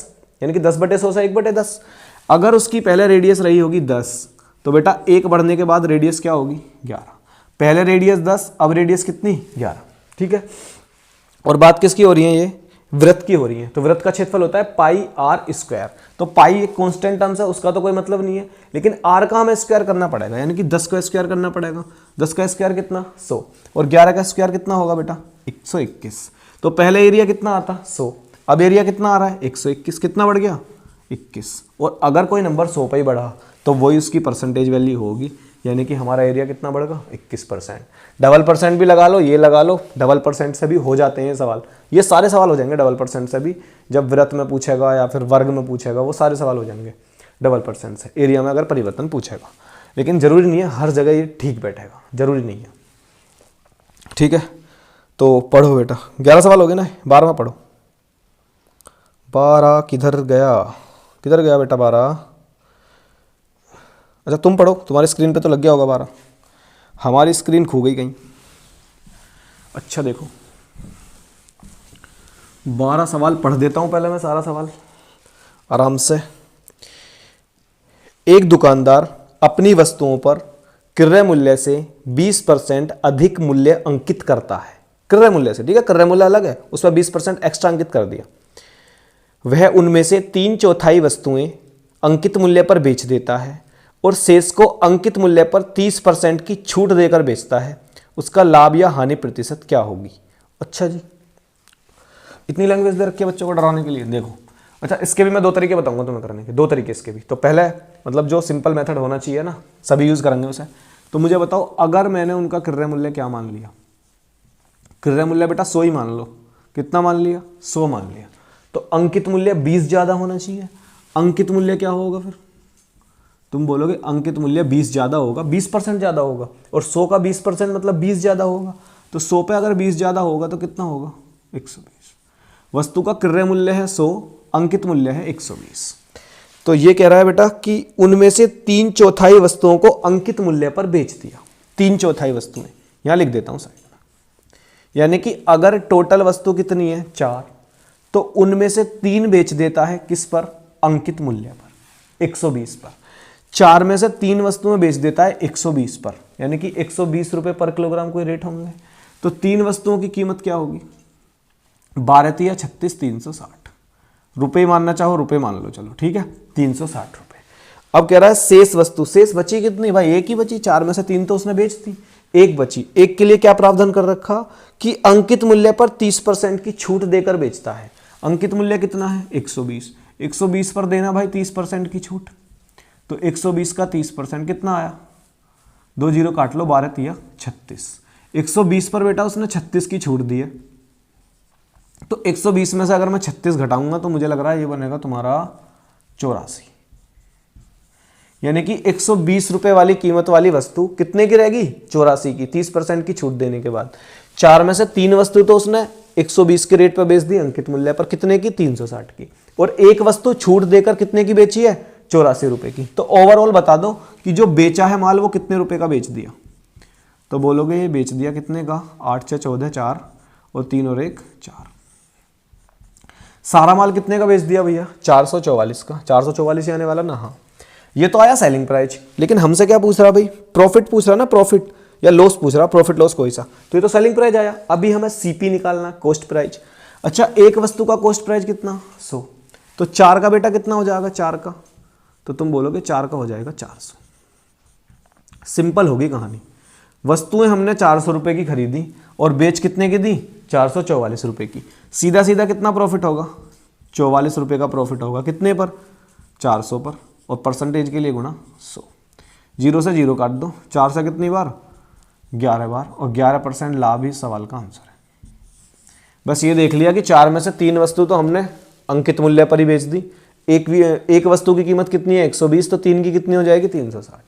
यानी कि 10/100 से 1/10। अगर उसकी पहले रेडियस रही होगी 10, तो बेटा 1 बढ़ने के बाद रेडियस क्या होगी? 11। पहले रेडियस 10, अब रेडियस कितनी? 11, ठीक है। और बात किसकी हो रही है? ये वृत्त की हो रही है। तो वृत्त का क्षेत्रफल होता है पाई आर स्क्वायर। तो पाई एक कांस्टेंट टर्म्स है, उसका तो कोई मतलब नहीं है, लेकिन आर का हमें स्क्वायर करना पड़ेगा, यानी कि 10 का स्क्वायर करना पड़ेगा। 10 का स्क्वायर कितना? 100, और 11 का स्क्वायर कितना होगा बेटा? 121। तो पहले एरिया कितना आता? 100, अब एरिया कितना आ रहा है? 121। कितना बढ़ गया? 21। और अगर कोई नंबर 100 पे ही बढ़ा तो वही उसकी परसेंटेज वैल्यू होगी, यानी कि हमारा एरिया कितना बढ़ेगा? 21%। डबल % भी लगा लो, ये लगा लो, डबल % से भी हो जाते हैं सवाल। ये सारे सवाल हो जाएंगे डबल % से भी, जब वृत्त में पूछेगा या फिर वर्ग में पूछेगा, वो सारे सवाल हो जाएंगे डबल % से, एरिया में अगर परिवर्तन पूछेगा। लेकिन जरूरी नहीं है हर जगह ये ठीक बैठेगा, जरूरी नहीं है, ठीक है। तो पढ़ो बेटा, 11 सवाल हो गए ना, 12वां पढ़ो। 12 किधर गया बेटा 12? अच्छा तुम पढ़ो, तुम्हारी स्क्रीन पे तो लग गया होगा 12, हमारी स्क्रीन खो गई कहीं। अच्छा देखो 12 सवाल पढ़ देता हूँ पहले मैं सारा सवाल आराम से। एक दुकानदार अपनी वस्तुओं पर क्रय मूल्य से 20% अधिक मूल्य अंकित करता है। क्रय मूल्य से, ठीक है, क्रय मूल्य अलग है, उस पर 20% एक्स्ट्रा अंकित कर दिया। वह उनमें से 3/4 वस्तुएं अंकित मूल्य पर बेच देता है और शेष को अंकित मूल्य पर 30% की छूट देकर बेचता है। उसका लाभ या हानि प्रतिशत क्या होगी? अच्छा जी, इतनी लैंग्वेज दे रखी है बच्चों को डराने के लिए। देखो अच्छा, इसके भी मैं 2 तरीके बताऊंगा तुम्हें करने के, 2 तरीके इसके भी। तो पहले मतलब जो सिंपल मेथड होना चाहिए ना, सभी यूज करेंगे उसे। तो मुझे बताओ, अगर मैंने उनका क्रय मूल्य क्या मान लिया? क्रय मूल्य बेटा 100 ही मान लो। कितना मान लिया? 100 मान लिया। तो अंकित मूल्य 20 ज्यादा होना चाहिए। अंकित मूल्य क्या होगा फिर? तुम बोलोगे अंकित मूल्य 20 ज्यादा होगा, 20% ज्यादा होगा, और 100 का 20% मतलब 20 ज्यादा होगा। तो 100 पे अगर 20 ज्यादा होगा तो कितना होगा? 120। वस्तु का क्रय मूल्य है 100, अंकित मूल्य है 120। तो ये कह रहा है बेटा कि उनमें से 3/4 वस्तुओं को अंकित मूल्य पर बेच दिया। 3/4 वस्तुएं यहां लिख देता हूं साइड में। यानी कि अगर टोटल वस्तु कितनी है? 4, तो उनमें से 3 बेच देता है किस पर? अंकित मूल्य पर, 120 पर। 4 में से 3 वस्तुएं बेच देता है 120 पर, यानी कि 120 रुपए पर किलोग्राम कोई रेट होंगे। तो 3 वस्तुओं की कीमत क्या होगी? 12 या 36, 360 रुपए मानना चाहो रुपए मान लो, चलो ठीक है, 360 रुपए। अब कह रहा है शेष वस्तु, शेष बची कितनी भाई? एक ही बची। 4 में से 3 तो उसने बेच दी, एक बची। एक के लिए क्या प्रावधान कर रखा कि अंकित मूल्य पर 30% की छूट देकर बेचता है। अंकित मूल्य कितना है? 120। 120 पर देना भाई 30% की छूट। तो 120 का 30% कितना आया? 2 जीरो काट लो, 12 तिया 36। 120 पर बेटा उसने 36 की छूट दी है। तो 120 में से अगर मैं 36 घटाऊंगा तो मुझे लग रहा है ये बनेगा तुम्हारा 84। यानी कि 120 रुपए वाली कीमत वाली वस्तु कितने की रहेगी? 84 की, 30% की छूट देने के बाद। 4 में से 3 वस्तु तो उसने 120 के रेट पर बेच दी अंकित मूल्य पर, कितने की? 360 की। और एक वस्तु छूट देकर कितने की बेची है? 84 रुपए की। तो ओवरऑल बता दो कि जो बेचा है माल वो कितने रुपए का बेच दिया? तो बोलोगे ये बेच दिया कितने का? 8 से 14 4 और 3 और 1 4। सारा माल कितने का बेच दिया भैया? 444 का। 444 आने वाला ना? हाँ, ये तो आया सेलिंग प्राइस। लेकिन हमसे क्या पूछ रहा भाई? प्रॉफिट पूछ रहा ना, प्रॉफिट या लॉस पूछ रहा, प्रॉफिट लॉस कोई सा। तो ये तो सेलिंग प्राइस आया। अभी हमें सीपी निकालना, कॉस्ट प्राइस। अच्छा, एक वस्तु का कॉस्ट प्राइस कितना? 100। तो 4 का बेटा कितना हो जाएगा? 4 का, तो तुम बोलोगे 4 का हो जाएगा 400। सिंपल होगी कहानी। वस्तुएं हमने 400 रुपए की खरीदी और बेच कितने की दी? 444 रुपए की। सीधा सीधा कितना प्रॉफिट होगा? 44 रुपए का प्रॉफिट होगा। कितने पर? 400 पर। और परसेंटेज के लिए गुणा 100। 0 से 0 काट दो। 4 से कितनी बार? 11 बार। और 11% लाभ ही सवाल का आंसर है। बस ये देख लिया कि 4 में से 3 वस्तु तो हमने अंकित मूल्य पर ही बेच दी। एक वस्तु की कीमत कितनी है? 120। तो 3 की कितनी हो जाएगी? 360।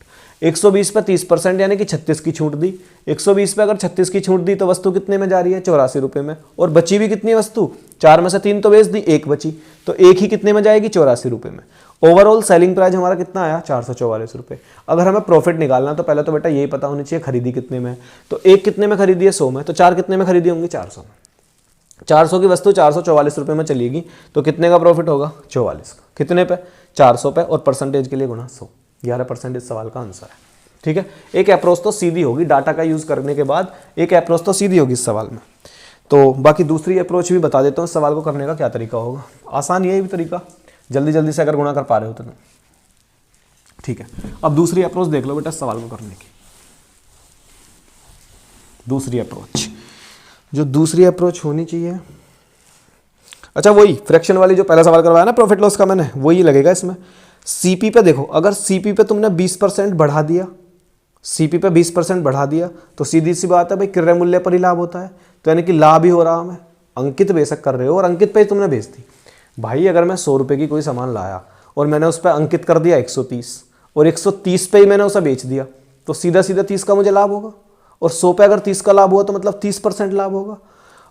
120 पे 30% यानी कि 36 की छूट दी। 120 पे अगर 36 की छूट दी तो वस्तु कितने में जा रही है? 84 रुपए में। और बची भी कितनी वस्तु? 4 में से 3 तो बेच दी, एक बची। तो एक ही कितने में जाएगी? 84 रुपए में। ओवरऑल सेलिंग प्राइस हमारा कितना आया? 444 रुपए। अगर हमें प्रॉफिट निकालना तो पहले तो बेटा यही पता होनी चाहिए खरीदी कितने में। तो एक कितने में खरीदी है? 100 में। तो 4 कितने में खरीदी होंगी? 400 में। 400 की वस्तु 444 रुपए में चलेगी तो कितने का प्रॉफिट होगा? 44 का। कितने पे? 400 पे। और परसेंटेज के लिए गुणा 100। 11% इस सवाल का आंसर है। ठीक है, एक अप्रोच तो सीधी होगी, डाटा का यूज करने के बाद एक अप्रोच तो सीधी होगी इस सवाल में। तो बाकी दूसरी अप्रोच भी बता देता हूँ इस सवाल को करने का क्या तरीका होगा। आसान यही भी तरीका, जल्दी जल्दी से अगर गुणा कर पा रहे हो तो। ठीक है, अब दूसरी अप्रोच देख लो बेटा इस सवाल को करने की। दूसरी अप्रोच, जो दूसरी अप्रोच होनी चाहिए, अच्छा वही फ्रैक्शन वाली जो पहला सवाल करवाया ना प्रॉफिट लॉस का मैंने, वही लगेगा इसमें। सीपी पे देखो, अगर सीपी पे तुमने 20% बढ़ा दिया, सीपी पे 20% बढ़ा दिया तो सीधी सी बात है भाई क्रय मूल्य पर ही लाभ होता है। तो यानी कि लाभ ही हो रहा हमें। अंकित बेशक कर रहे हो और अंकित पे ही तुमने बेच दी। भाई अगर मैं 100 रुपए की कोई सामान लाया और मैंने उस पर अंकित कर दिया 130 और 130 पे ही मैंने उसे बेच दिया तो सीधा सीधा 30 का मुझे लाभ होगा। और 100 पे अगर 30 का लाभ हुआ तो मतलब 30% लाभ होगा।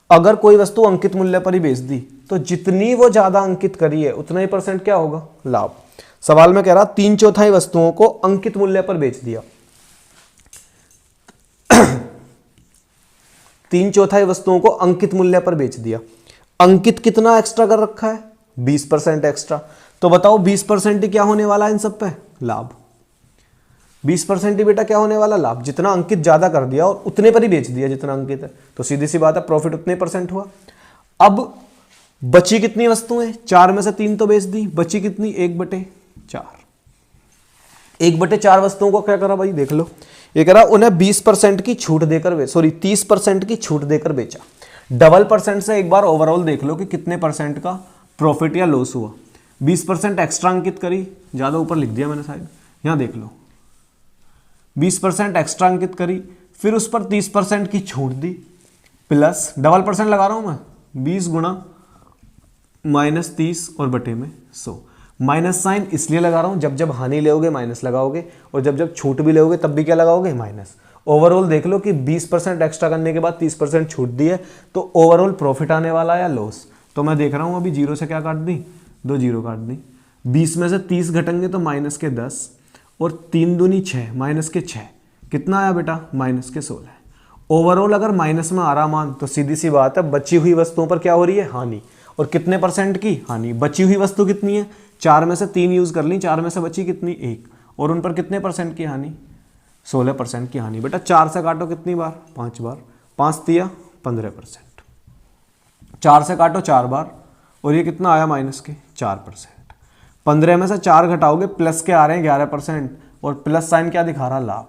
अगर कोई वस्तु अंकित मूल्य पर ही बेच दी तो जितनी वो ज्यादा अंकित करी है उतना ही % क्या होगा, लाभ। सवाल में कह रहा 3/4 वस्तुओं को अंकित मूल्य पर बेच दिया। 3/4 वस्तुओं को अंकित मूल्य पर बेच दिया। अंकित कितना एक्स्ट्रा कर रखा है, 20% एक्स्ट्रा। तो बताओ 20% ही क्या होने वाला है इन सब पे, लाभ। 20% ही बेटा क्या होने वाला, लाभ। जितना अंकित ज्यादा कर दिया और उतने पर ही बेच दिया जितना अंकित है, तो सीधी सी बात है प्रॉफिट उतने % हुआ। अब बची कितनी वस्तुएं, 4 में से 3 तो बेच दी, बची कितनी, 1/4। 1/4 वस्तुओं को क्या करा भाई, देख लो। ये करा उन्हें 20% की छूट देकर, सॉरी 30% की छूट देकर बेचा। डबल % से एक बार ओवरऑल देख लो कि कितने % का प्रॉफिट या लॉस हुआ। 20% एक्स्ट्रा अंकित करी, ज्यादा ऊपर लिख दिया मैंने शायद, यहां देख लो। 20% एक्स्ट्रा अंकित करी, फिर उस पर 30% की छूट दी, प्लस डबल % लगा रहा हूं मैं, 20 गुणा -30 और बटे में 100। माइनस साइन इसलिए लगा रहा हूं, जब जब हानि लेोगे माइनस लगाओगे, और जब जब छूट भी लेोगे तब भी क्या लगाओगे, माइनस। ओवरऑल देख लो कि 20% एक्स्ट्रा करने के बाद 30% छूट दी है, तो ओवरऑल प्रॉफिट आने वाला है या लॉस। तो मैं देख रहा हूं अभी 0 से क्या काट दी, 2 0 काट दी। 20 में से 30 घटेंगे तो -10 और 3 दूनी 6, -6 कितना आया बेटा, -16। ओवरऑल अगर माइनस में आ रहा मान तो सीधी सी बात है बची हुई वस्तुओं पर क्या हो रही है, हानि। और कितने % की हानि, बची हुई वस्तु कितनी है, 4 में से 3 यूज कर ली, 4 में से बची कितनी, 1, और उन पर कितने % की हानि, 16% की हानि। बेटा 4 से काटो कितनी बार, 5 बार, 5 दिया 15%। 4 से काटो 4 बार, और ये कितना आया, -4%। 15 में से 4 घटाओगे, प्लस के आ रहे हैं 11%, और प्लस साइन क्या दिखा रहा, लाभ।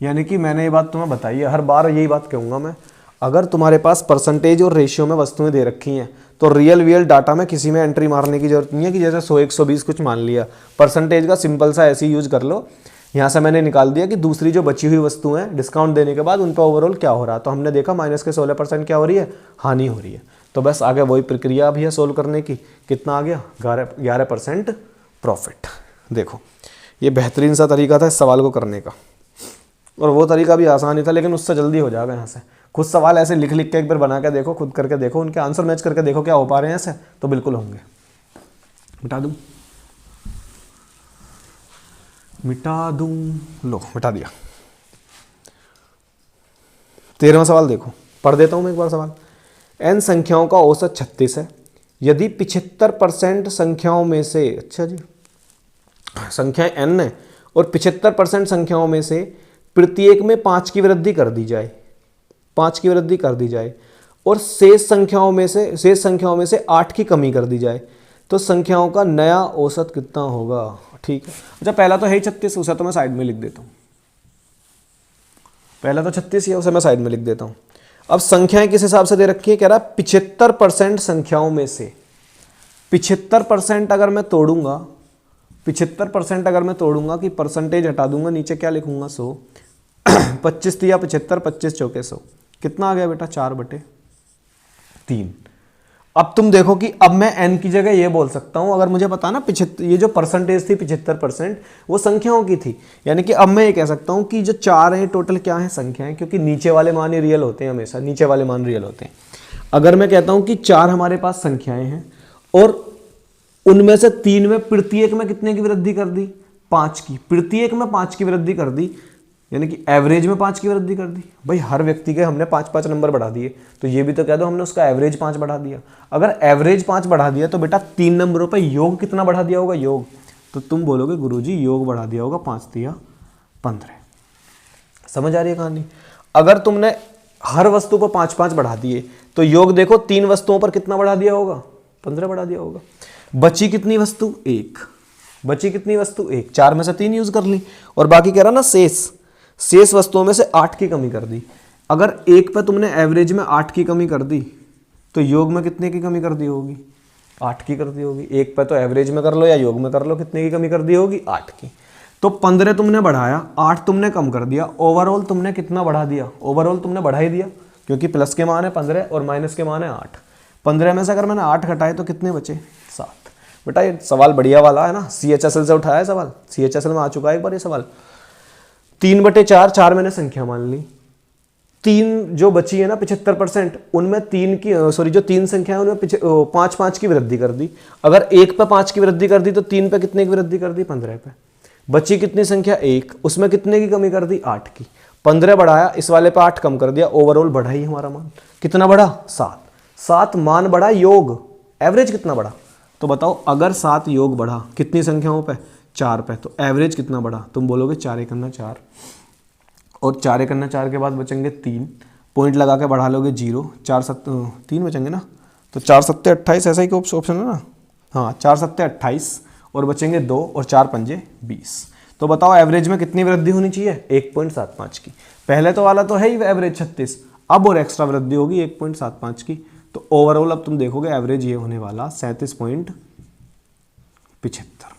यानी कि मैंने ये बात तुम्हें बताई है, हर बार यही बात कहूंगा मैं, अगर तुम्हारे पास % और रेशियो में वस्तुएं दे रखी हैं तो रियल डाटा में किसी में एंट्री मारने की जरूरत नहीं है कि जैसे 100 120 कुछ मान लिया। % का सिंपल सा ऐसे ही यूज कर लो। यहाँ से मैंने निकाल दिया कि दूसरी जो बची हुई वस्तुएं हैं डिस्काउंट देने के बाद उन पर ओवरऑल क्या हो रहा है, तो हमने देखा -16% क्या हो रही है, हानि हो रही है। तो बस आगे वही प्रक्रिया भी है सोल्व करने की। कितना आ गया, 11% प्रॉफिट। देखो ये बेहतरीन सा तरीका था इस सवाल को करने का, और वो तरीका भी आसान ही था, लेकिन उससे जल्दी हो जाएगा। यहाँ से खुद सवाल ऐसे लिख लिख के एक बार बना के देखो, खुद करके देखो, उनके आंसर मैच करके देखो क्या हो पा रहे हैं ऐसे, तो बिल्कुल होंगे। मिटा दूं, लो मिटा दिया। 13वां सवाल देखो, पढ़ देता हूं मैं एक बार सवाल। n संख्याओं का औसत 36 है। यदि 75% संख्याओं में से, अच्छा जी, संख्याएं n है और 75% संख्याओं में से प्रत्येक में 5 की वृद्धि कर दी जाए, 5 की वृद्धि कर दी जाए, और शेष संख्याओं में से 8 की कमी कर दी जाए, तो संख्याओं का नया औसत कितना होगा। ठीक है, अच्छा पहला तो है ही 36, उसे तो मैं साइड में लिख देता हूं। पहला तो 36 है, उसे मैं साइड में लिख देता हूं। अब संख्याएं किस हिसाब से दे रखी है, कह रहा है 75% संख्याओं में से 75% अगर मैं तोड़ूंगा, 75% अगर मैं तोड़ूंगा कि परसेंटेज हटा दूंगा, नीचे क्या लिखूंगा 100, 25 दिया 75, 25 चौके 100, कितना आ गया बेटा 4/3। अब तुम देखो कि अब मैं n की जगह ये बोल सकता हूं, अगर मुझे पता ना ये जो परसेंटेज थी 75% वो संख्याओं की थी, यानी कि अब मैं ये कह सकता हूं कि जो 4 हैं टोटल क्या है, संख्याएं, क्योंकि नीचे वाले मान ही रियल होते हैं, हमेशा नीचे वाले मान रियल होते हैं। अगर मैं कहता हूं कि 4 हमारे पास संख्याएं हैं और उनमें से 3 में प्रत्येक में कितने की वृद्धि कर दी, 5 की, प्रत्येक में 5 की वृद्धि कर दी, यानी कि एवरेज में 5 की वृद्धि कर दी। भाई हर व्यक्ति के हमने 5-5 नंबर बढ़ा दिए, तो ये भी तो कह दो हमने उसका एवरेज 5 बढ़ा दिया। अगर एवरेज 5 बढ़ा दिया तो बेटा 3 नंबरों पर योग कितना बढ़ा दिया होगा, योग, तो तुम बोलोगे गुरुजी योग बढ़ा दिया होगा 5 दिया 15। समझ आ रही है कहानी। अगर तुमने हर वस्तु पर 5-5 बढ़ा दिए तो योग देखो 3 वस्तुओं पर कितना बढ़ा दिया होगा, 15 बढ़ा दिया होगा। बची कितनी वस्तु, 1, बची कितनी वस्तु 1, 4 में से 3 यूज कर ली, और बाकी कह रहा ना शेष वस्तुओं में से 8 की कमी कर दी। अगर 1 पे तुमने एवरेज में 8 की कमी कर दी तो योग में कितने की कमी कर दी होगी, 8 की कर दी होगी। 1 पे तो एवरेज में कर लो या योग में कर लो, कितने की कमी कर दी होगी, 8 की। तो 15 तुमने बढ़ाया, 8 तुमने कम कर दिया, ओवरऑल तुमने कितना बढ़ा दिया, ओवरऑल तुमने बढ़ा ही दिया, क्योंकि प्लस के मान है 15 और माइनस के मान है 8। 15 में से अगर मैंने 8 घटाए तो कितने बचे, 7। बेटा ये सवाल बढ़िया वाला है ना, CHSL से उठाया है सवाल, CHSL में आ चुका है एक बार ये सवाल। 3/4, 4 मैंने संख्या मान ली, तीन जो बची है ना 75%, उनमें जो तीन संख्या है उनमें 5 की वृद्धि कर दी। अगर 1 पे 5 की वृद्धि कर दी तो 3 पे कितने की वृद्धि कर दी? 15 पे। बची कितनी संख्या? 1, उसमें कितने की कमी कर दी? 8 की। 15 बढ़ाया, इस वाले पे 8 कम कर दिया, ओवरऑल बढ़ा ही हमारा मान। कितना बढ़ा? 7। 7 मान बढ़ा, योग एवरेज कितना बढ़ा? तो बताओ, अगर 7 योग बढ़ा कितनी संख्याओं पे? 4 पे, तो एवरेज कितना बढ़ा? तुम बोलोगे 4 × 4, और 4 × 4 के बाद बचेंगे 3, पॉइंट लगा के बढ़ा लोगे 0, 4 7 3 बचेंगे ना, तो 4 7 28, ऐसा ही ऑप्शन है ना। हाँ, 4 7 28 और बचेंगे 2 और 4 5 20। तो बताओ एवरेज में कितनी वृद्धि होनी चाहिए? 1.75 की। पहले तो वाला तो है ही एवरेज 36, अब और एक्स्ट्रा वृद्धि होगी 1.75 की। तो ओवरऑल अब तुम देखोगे एवरेज ये होने वाला 37.75।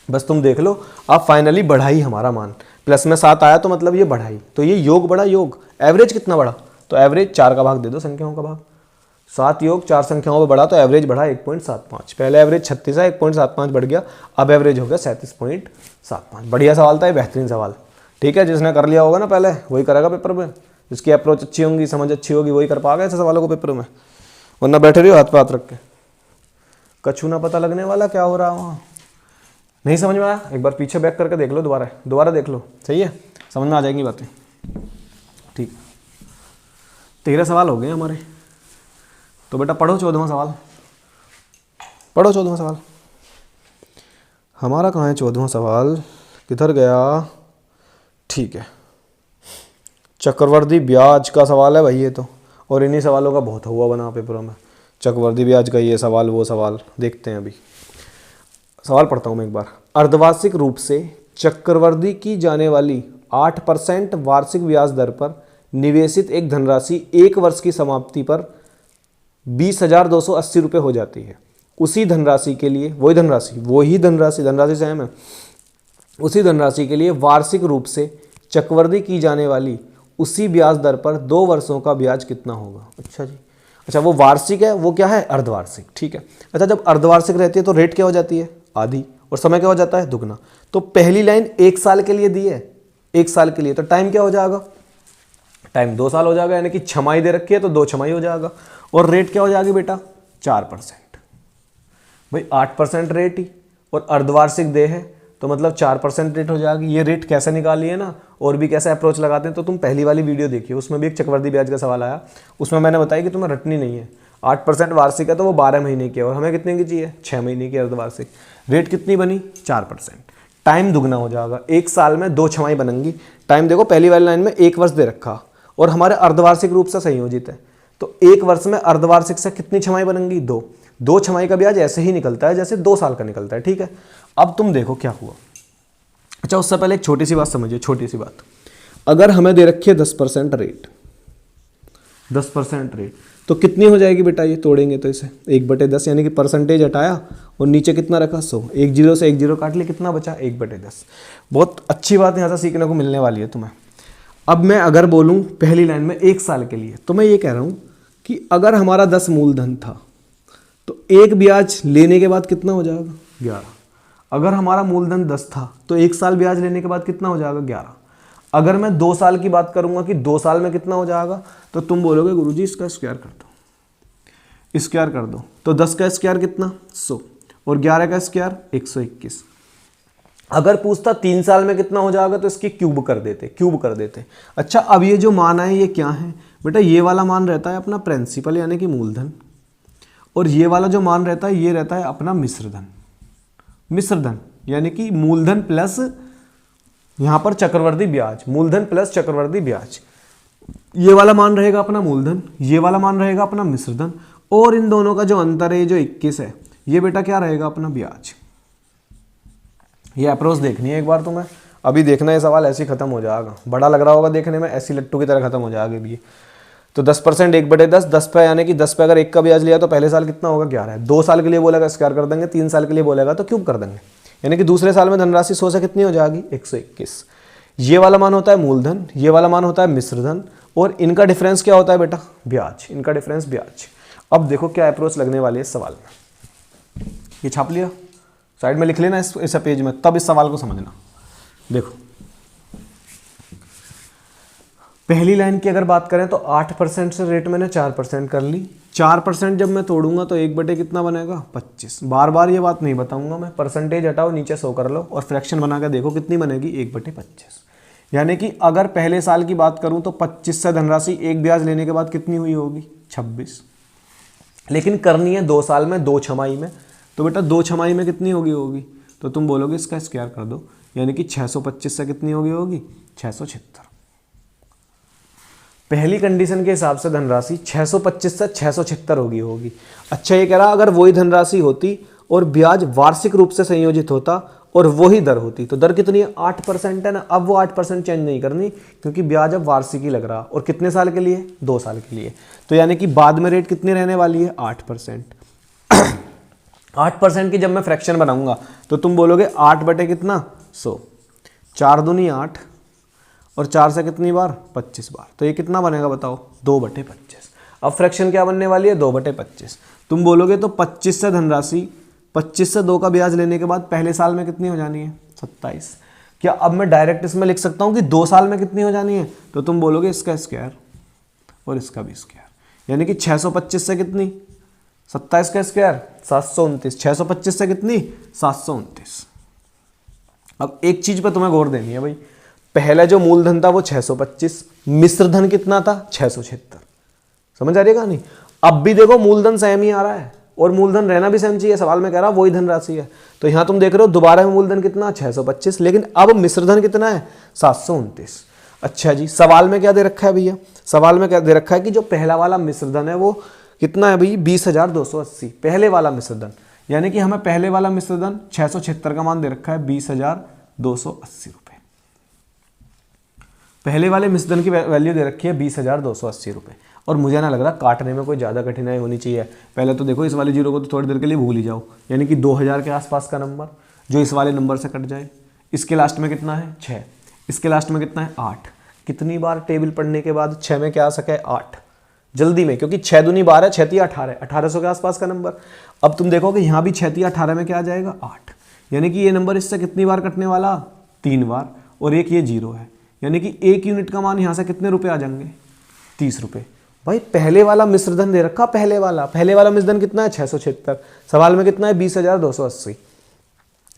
बस तुम देख लो, अब फाइनली बढ़ाई हमारा मान, प्लस में 7 आया तो मतलब ये बढ़ाई, तो ये योग बढ़ा, योग। एवरेज कितना बढ़ा? तो एवरेज 4 का भाग दे दो, संख्याओं का भाग। 7 योग 4 संख्याओं पे बढ़ा तो एवरेज बढ़ा 1.75। पहले एवरेज 36 है, 1.75 बढ़ गया, अब एवरेज हो गया 37.75। बढ़िया सवाल था ये, बेहतरीन सवाल। ठीक है, जिसने कर लिया होगा ना पहले वही करेगा पेपर में, जिसकी अप्रोच अच्छी होगी, समझ अच्छी होगी, वही कर पाएगा ऐसे सवालों को पेपर में, वरना बैठे रहिए हाथ पे हाथ रख के। कछु ना पता लगने वाला क्या हो रहा है वहाँ। नहीं समझ में आया? एक बार पीछे बैक करके देख लो, दोबारा देख लो, सही है, समझ में आ जाएंगी बातें। ठीक, 13 सवाल हो गए हमारे। तो बेटा पढ़ो 14वां सवाल, पढ़ो 14वां सवाल। हमारा कहाँ है 14वां सवाल? किधर गया? ठीक है, चक्रवर्ती ब्याज का सवाल है भाई ये तो, और इन्हीं सवालों का बहुत हुआ बना पेपरों में। चक्रवर्ती ब्याज का ये सवाल, वो सवाल देखते हैं अभी। सवाल पढ़ता हूँ मैं एक बार। अर्धवार्षिक रूप से चक्रवृद्धि की जाने वाली 8% वार्षिक ब्याज दर पर निवेशित एक धनराशि 1 वर्ष की समाप्ति पर 20,280 रुपये हो जाती है। उसी धनराशि के लिए, वही धनराशि सेम है, उसी धनराशि के लिए वार्षिक रूप से चक्रवृद्धि की जाने वाली उसी ब्याज दर पर 2 वर्षों का ब्याज कितना होगा? अच्छा जी, अच्छा वो वार्षिक है, वो क्या है? अर्धवार्षिक। ठीक है, अच्छा जब अर्धवार्षिक रहती है तो रेट क्या हो जाती है? आधी, और समय क्या हो जाता है? दुगना। तो पहली लाइन 1 साल के लिए दी है, 1 साल के लिए, तो टाइम क्या हो जाएगा? टाइम 2 साल हो जाएगा, यानी कि छमाही दे रखी है तो 2 छमाही हो जाएगा। और रेट क्या हो जाएगी बेटा? 4%। भाई 8% रेट ही, और अर्धवार्षिक दे है तो मतलब 4% रेट हो जाएगी। ये रेट कैसे निकाली है ना, और भी कैसे अप्रोच लगाते हैं, तो तुम पहली वाली वीडियो देखिए, उसमें भी एक चक्रवृद्धि ब्याज का सवाल आया, उसमें मैंने बताया कि तुम्हें रटनी नहीं है। 8% वार्षिक है तो वो 12 महीने की है, और हमें कितने की चाहिए? 6 महीने की अर्धवार्षिक। रेट कितनी बनी? 4%। टाइम दुगना हो जाएगा, 1 साल में 2 छमाही बनेंगी। टाइम देखो, पहली वाली लाइन में 1 वर्ष दे रखा, और हमारे अर्धवार्षिक रूप से संयोजित है, तो 1 वर्ष में अर्धवार्षिक से कितनी छमाही बनेंगी? 2। 2 छमाही का ब्याज ऐसे ही निकलता है जैसे 2 साल का निकलता है। ठीक है, अब तुम देखो क्या हुआ। अच्छा, उससे पहले एक छोटी सी बात समझिए, छोटी सी बात। अगर हमें दे रखी है 10% रेट, 10% रेट, तो कितनी हो जाएगी बेटा? ये तोड़ेंगे तो इसे 1/10, यानी कि परसेंटेज हटाया और नीचे कितना रखा? 100। 1 0 से 1 0 काट लिया, कितना बचा? 1/10। बहुत अच्छी बात यहाँ से सीखने को मिलने वाली है तुम्हें। अब मैं अगर बोलूँ पहली लाइन में 1 साल के लिए, तो मैं ये कह रहा हूँ कि अगर हमारा 10 मूलधन था तो 1 ब्याज लेने के बाद कितना हो जाएगा? 11। अगर हमारा मूलधन 10 था तो 1 साल ब्याज लेने के बाद कितना हो जाएगा? 11। अगर मैं 2 साल की बात करूंगा कि 2 साल में कितना हो जाएगा, तो तुम बोलोगे गुरुजी इसका स्क्वायर कर दो, स्क्वायर कर दो। तो 10 का स्क्वायर कितना? 100, और 11 का स्क्वायर 121। अगर पूछता 3 साल में कितना हो जाएगा, तो इसकी क्यूब कर देते। अच्छा, अब ये जो मान है ये क्या है बेटा? ये वाला मान रहता है अपना प्रिंसिपल यानी कि मूलधन, और ये वाला जो मान रहता है ये रहता है अपना मिश्रधन। मिश्रधन यानी कि मूलधन प्लस यहां पर चक्रवर्ती ब्याज, मूलधन प्लस चक्रवर्ती ब्याज। ये वाला मान रहेगा अपना मूलधन, ये वाला मान रहेगा अपना मिश्रधन, और इन दोनों का जो अंतर है जो 21 है, ये बेटा क्या रहेगा? अपना ब्याज। ये अप्रोच देखनी है एक बार तुम्हें, अभी देखना ये सवाल ऐसे ही खत्म हो जाएगा। बड़ा लग रहा होगा देखने में, ऐसी लट्टू की तरह खत्म हो जाएगा भी। तो 10% 1/10, 10 पे, यानी कि 10 पे अगर 1 का ब्याज लिया तो पहले साल कितना होगा? 11 है। 2 साल के लिए बोलेगा स्क्वायर कर देंगे, 3 साल के लिए बोलेगा तो क्यूब कर देंगे, यानी कि दूसरे साल में धनराशि 100 से कितनी हो जाएगी? 121। ये वाला मान होता है मूलधन, ये वाला मान होता है मिश्रधन, और इनका डिफरेंस क्या होता है बेटा? ब्याज। इनका डिफरेंस ब्याज। अब देखो क्या अप्रोच लगने वाली है इस सवाल में। ये छाप लिया, साइड में लिख लेना इस पेज में, तब इस सवाल को समझना। देखो पहली लाइन की अगर बात करें तो 8% से रेट मैंने 4% कर ली। 4% जब मैं तोड़ूंगा तो 1/, कितना बनेगा 25। बार बार ये बात नहीं बताऊंगा मैं, परसेंटेज हटाओ नीचे 100 कर लो और फ्रैक्शन बना के देखो कितनी बनेगी 1/25। यानी कि अगर पहले साल की बात करूं तो 25 से धनराशि एक ब्याज लेने के बाद कितनी हुई होगी 26। लेकिन करनी है 2 साल में 2 छमाही में, तो बेटा 2 छमाही में कितनी होगी तो तुम बोलोगे इसका स्क्वायर कर दो, यानी कि 625 से कितनी होगी 676। पहली कंडीशन के हिसाब से धनराशि 625 से 676 होगी। अच्छा ये कह रहा अगर वही धनराशि होती और ब्याज वार्षिक रूप से संयोजित होता और वही दर होती, तो दर कितनी है 8% है ना। अब वो 8% चेंज नहीं करनी क्योंकि ब्याज अब वार्षिक ही लग रहा, और कितने साल के लिए 2 साल के लिए। तो यानी कि बाद में रेट कितनी रहने वाली है 8%। 8% की जब मैं फ्रैक्शन बनाऊंगा तो तुम बोलोगे 8 कितना 100, 4 दूनी 8 और 4 से कितनी बार 25 बार, तो ये कितना बनेगा बताओ 2/25। अब फ्रैक्शन क्या बनने वाली है 2/25। तुम बोलोगे तो 25 से धनराशि 25 से 2 का ब्याज लेने के बाद पहले साल में कितनी हो जानी है 27। क्या अब मैं डायरेक्ट इसमें लिख सकता हूँ कि 2 साल में कितनी हो जानी है, तो तुम बोलोगे इसका स्क्वायर और इसका भी स्क्वायर, यानी कि 625 से कितनी 27 का स्क्वायर 729, 625 से कितनी 729। अब एक चीज पे तुम्हें गौर देनी है भाई, पहला जो मूलधन था वो 625, मिश्रधन कितना था 676। समझ आ रही है कहानी। अब भी देखो मूलधन सेम ही आ रहा है और मूलधन रहना भी सेम चाहिए, सवाल में कह रहा वही धनराशि है। तो यहां तुम देख रहे हो दोबारा में मूलधन कितना 625, लेकिन अब मिश्रधन कितना है 729। अच्छा जी, सवाल में क्या दे रखा है भैया, सवाल में क्या दे रखा है कि जो पहला वाला मिश्रधन है वो कितना है भाई 20,280, पहले वाला मिश्रधन, यानी कि हमें पहले वाला मिश्रधन 676 का मान दे रखा है 20,280 रुपए। पहले वाले मिश्रधन की वैल्यू दे रखी है 20,280 रुपए, और मुझे ना लग रहा काटने में कोई ज़्यादा कठिनाई होनी चाहिए। पहले तो देखो इस वाले जीरो को तो थोड़ी देर के लिए भूल ही जाओ, यानी कि 2000 के आसपास का नंबर जो इस वाले नंबर से कट जाए। इसके लास्ट में कितना है 6, इसके लास्ट में कितना है 8। कितनी बार टेबल पढ़ने के बाद 6 में क्या आ सके 8 जल्दी में, क्योंकि 6 दूनी 12, 6 तिया 18, 1800 के आसपास का नंबर। अब तुम देखोगे यहाँ भी 6 तिया 18 में क्या आ जाएगा 8, यानी कि ये नंबर इससे कितनी बार कटने वाला 3 बार, और एक ये जीरो है, यानी कि 1 यूनिट का मान यहाँ से कितने रुपए आ जाएंगे 30 रुपए। भाई पहले वाला मिश्रधन दे रखा, पहले वाला मिश्रधन कितना है 676, सवाल में कितना है 20,280,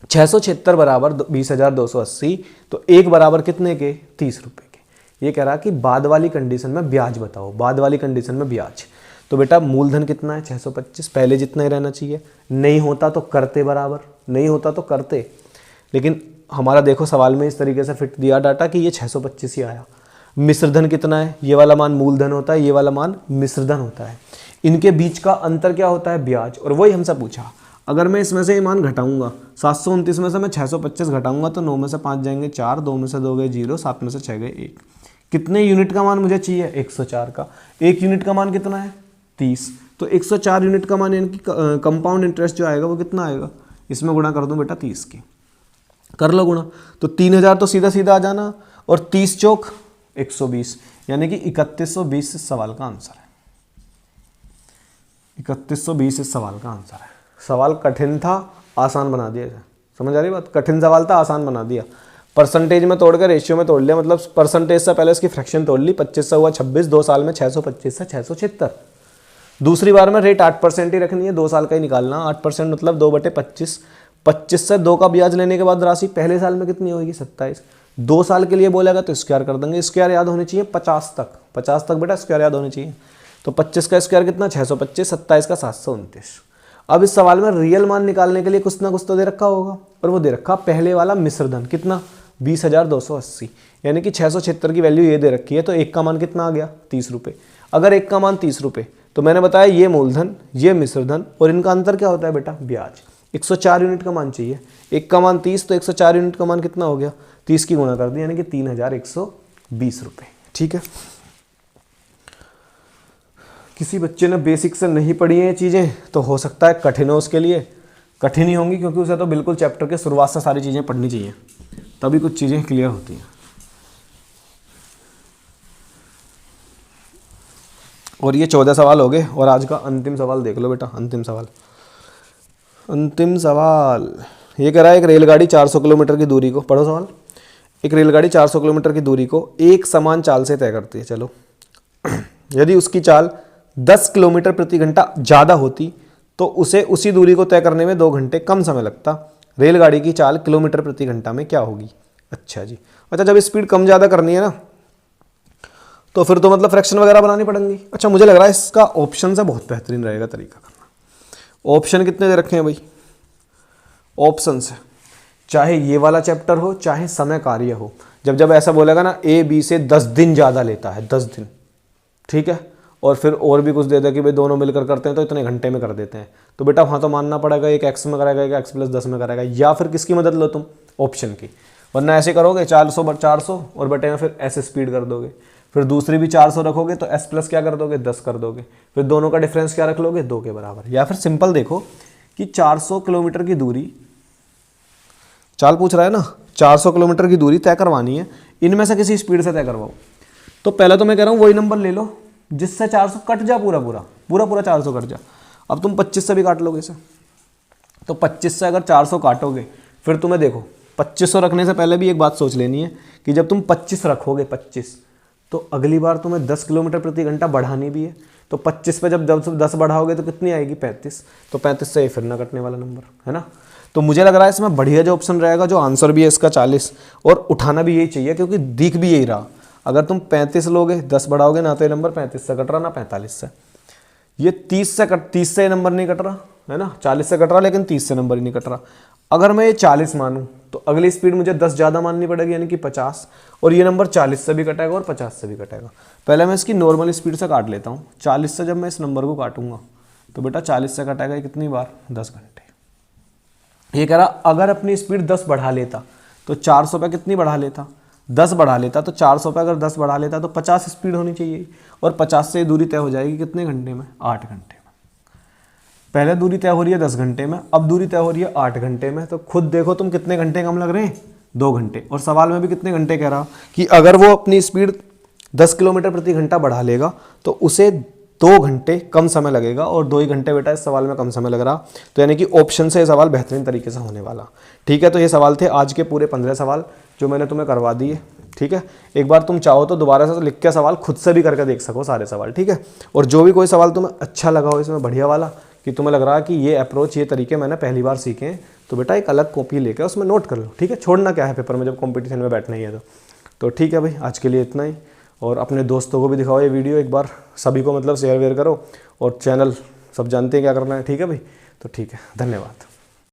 676 बराबर 20,280, तो एक बराबर कितने के 30 रुपए के। ये कह रहा कि बाद वाली कंडीशन में ब्याज बताओ, बाद वाली कंडीशन में ब्याज। तो बेटा मूलधन कितना है 625, पहले जितना ही रहना चाहिए, नहीं होता तो करते बराबर, नहीं होता तो करते, लेकिन हमारा देखो सवाल में इस तरीके से फिट दिया डाटा कि ये 625 ही आया। मिश्रधन कितना है, ये वाला मान मूलधन होता है, ये वाला मान मिश्रधन होता है, इनके बीच का अंतर क्या होता है ब्याज, और वही हमसे पूछा। अगर मैं इसमें से ये मान घटाऊंगा 729 में से मैं 625 घटाऊंगा तो 9 में से 5 जाएंगे 4, 2 में से 2 गए 0, 7 में से 6 गए 1। कितने यूनिट का मान मुझे चाहिए 104 का। 1 यूनिट का मान कितना है 30, तो 104 यूनिट का मान यानी कि कंपाउंड इंटरेस्ट जो आएगा वो कितना आएगा, इसमें गुणा कर दूं बेटा 30 की, कर लो गुणा, तो 3000 तो सीधा सीधा आ जाना, और 30 चौक 120, यानी कि 3120 इस सवाल का आंसर है। 3120 इस सवाल का आंसर है। सवाल कठिन था, आसान बना दिया। समझ आ रही बात, कठिन सवाल था, आसान बना दिया। परसेंटेज में तोड़ कर रेशियो में तोड़ लिया, मतलब परसेंटेज से पहले इसकी फ्रैक्शन तोड़ ली। 25 से हुआ 26, 2 साल में 625 से 676। दूसरी बार में रेट 8% ही रखनी है, 2 साल का ही निकालना। 8% मतलब 2/25। 25 से 2 का ब्याज लेने के बाद राशि पहले साल में कितनी होगी 27। 2 साल के लिए बोलेगा तो स्क्वायर कर देंगे, स्क्वायर याद होने चाहिए 50 तक, 50 तक बेटा स्क्वायर याद होने चाहिए। तो 25 का स्क्वायर कितना 625, 27 का 729। अब इस सवाल में रियल मान निकालने के लिए कुछ ना कुछ तो दे रखा होगा, और वो दे रखा पहले वाला मिश्रधन कितना 20,280, यानी कि 676 की वैल्यू ये दे रखी है, तो एक का मान कितना आ गया 30 रुपये। अगर एक का मान 30 रुपये, तो मैंने बताया ये मूलधन ये मिश्रधन, और इनका अंतर क्या होता है बेटा ब्याज। 104 यूनिट का मान चाहिए, एक का मान 30, तो 104 यूनिट का मान कितना हो गया 30 की गुणा कर दी, यानी कि 3,120 रुपये। ठीक है, किसी बच्चे ने बेसिक से नहीं पढ़ी है ये चीज़ें तो हो सकता है कठिन हो, उसके लिए कठिन ही होंगी, क्योंकि उसे तो बिल्कुल चैप्टर के शुरुआत से सारी चीज़ें पढ़नी चाहिए, तभी कुछ चीज़ें क्लियर होती हैं। और ये 14 सवाल हो गए, और आज का अंतिम सवाल देख लो बेटा। अंतिम सवाल ये कह रहा है एक रेलगाड़ी 400 किलोमीटर की दूरी को, पढ़ो सवाल, एक रेलगाड़ी 400 किलोमीटर की दूरी को एक समान चाल से तय करती है। चलो यदि उसकी चाल 10 किलोमीटर प्रति घंटा ज़्यादा होती तो उसे उसी दूरी को तय करने में 2 घंटे कम समय लगता। रेलगाड़ी की चाल किलोमीटर प्रति घंटा में क्या होगी? अच्छा जी, अच्छा जब स्पीड कम ज़्यादा करनी है ना तो फिर तो मतलब फ्रैक्शन वगैरह बनानी पड़ेंगी। अच्छा मुझे लग रहा है इसका ऑप्शन से बहुत बेहतरीन रहेगा तरीका करना। ऑप्शन कितने दे रखे हैं भाई? ऑप्शन से चाहे ये वाला चैप्टर हो चाहे समय कार्य हो, जब जब ऐसा बोलेगा ना ए बी से 10 दिन ज़्यादा लेता है, 10 दिन, ठीक है, और फिर और भी कुछ दे दे कि भाई दोनों मिलकर करते हैं तो इतने घंटे में कर देते हैं, तो बेटा वहाँ तो मानना पड़ेगा एक एक्स में करेगा एक एक्स प्लस 10 में करेगा, या फिर किसकी मदद लो तुम? ऑप्शन की। वरना ऐसे करोगे 400 और बटे में फिर ऐसे स्पीड कर दोगे, फिर दूसरी भी 400 रखोगे तो एस प्लस क्या कर दोगे? 10 कर दोगे, फिर दोनों का डिफरेंस क्या रख लोगे? 2 के बराबर। या फिर सिंपल देखो कि 400 किलोमीटर की दूरी, चाल पूछ रहा है ना, 400 किलोमीटर की दूरी तय करवानी है, इनमें से किसी स्पीड से तय करवाओ। तो पहले तो मैं कह रहा हूँ वही नंबर ले लो जिससे 400 कट जा, पूरा 400 कट जा। अब तुम 25 से भी काट लोगे इसे, तो 25 से अगर 400 काटोगे फिर तुम्हें देखो 2500 रखने से पहले भी एक बात सोच लेनी है कि जब तुम 25 रखोगे 25 तो अगली बार तुम्हें 10 किलोमीटर प्रति घंटा बढ़ानी भी है, तो 25 पे जब 10 बढ़ाओगे तो कितनी आएगी? 35। तो 35 से ये फिर ना कटने वाला नंबर है ना। तो मुझे लग रहा है इसमें बढ़िया जो ऑप्शन रहेगा, जो आंसर भी है इसका 40, और उठाना भी यही चाहिए क्योंकि दिख भी यही रहा। अगर तुम 35 लोगे 10 बढ़ाओगे ना तो ये नंबर 35 से कट रहा ना 45 से, ये 30 से ये नंबर नहीं कट रहा है ना, 40 से कट रहा लेकिन 30 से नंबर ही नहीं कट रहा। अगर मैं ये 40 मानूं तो अगली स्पीड मुझे 10 ज़्यादा माननी पड़ेगी यानी कि 50, और ये नंबर 40 से भी कटेगा और 50 से भी कटेगा। पहले मैं इसकी नॉर्मल स्पीड से काट लेता हूँ। 40 से जब मैं इस नंबर को काटूंगा तो बेटा 40 से कटेगा ये कितनी बार? 10 घंटे। ये कह रहा अगर अपनी स्पीड 10 बढ़ा लेता तो 400 पे कितनी बढ़ा लेता? 10 बढ़ा लेता। तो 400 पे अगर 10 बढ़ा लेता तो 50 स्पीड होनी चाहिए, और 50 से दूरी तय हो जाएगी कितने घंटे में? 8 घंटे में। पहले दूरी तय हो रही है 10 घंटे में, अब दूरी तय हो रही है 8 घंटे में। तो खुद देखो तुम कितने घंटे कम लग रहे हैं? 2 घंटे। और सवाल में भी कितने घंटे कह रहा कि अगर वो अपनी स्पीड 10 किलोमीटर प्रति घंटा बढ़ा लेगा तो उसे 2 घंटे कम समय लगेगा, और 2 ही घंटे बेटा इस सवाल में कम समय लग रहा। तो यानी कि ऑप्शन से ये सवाल बेहतरीन तरीके से होने वाला। ठीक है, तो ये सवाल थे आज के पूरे 15 सवाल जो मैंने तुम्हें करवा दिए। ठीक है, एक बार तुम चाहो तो दोबारा से लिख के सवाल खुद से भी करके देख सको सारे सवाल। ठीक है, और जो भी कोई सवाल तुम्हें अच्छा लगा हो इसमें बढ़िया वाला, कि तुम्हें लग रहा है कि ये अप्रोच ये तरीके मैंने पहली बार सीखे हैं, तो बेटा एक अलग कॉपी लेकर उसमें नोट कर लो। ठीक है, छोड़ना क्या है पेपर में जब कंपटीशन में बैठना ही है तो ठीक है भाई, आज के लिए इतना ही। और अपने दोस्तों को भी दिखाओ ये वीडियो एक बार, सभी को मतलब शेयर वेयर करो, और चैनल सब जानते हैं क्या करना है। ठीक है भाई, तो ठीक है, धन्यवाद।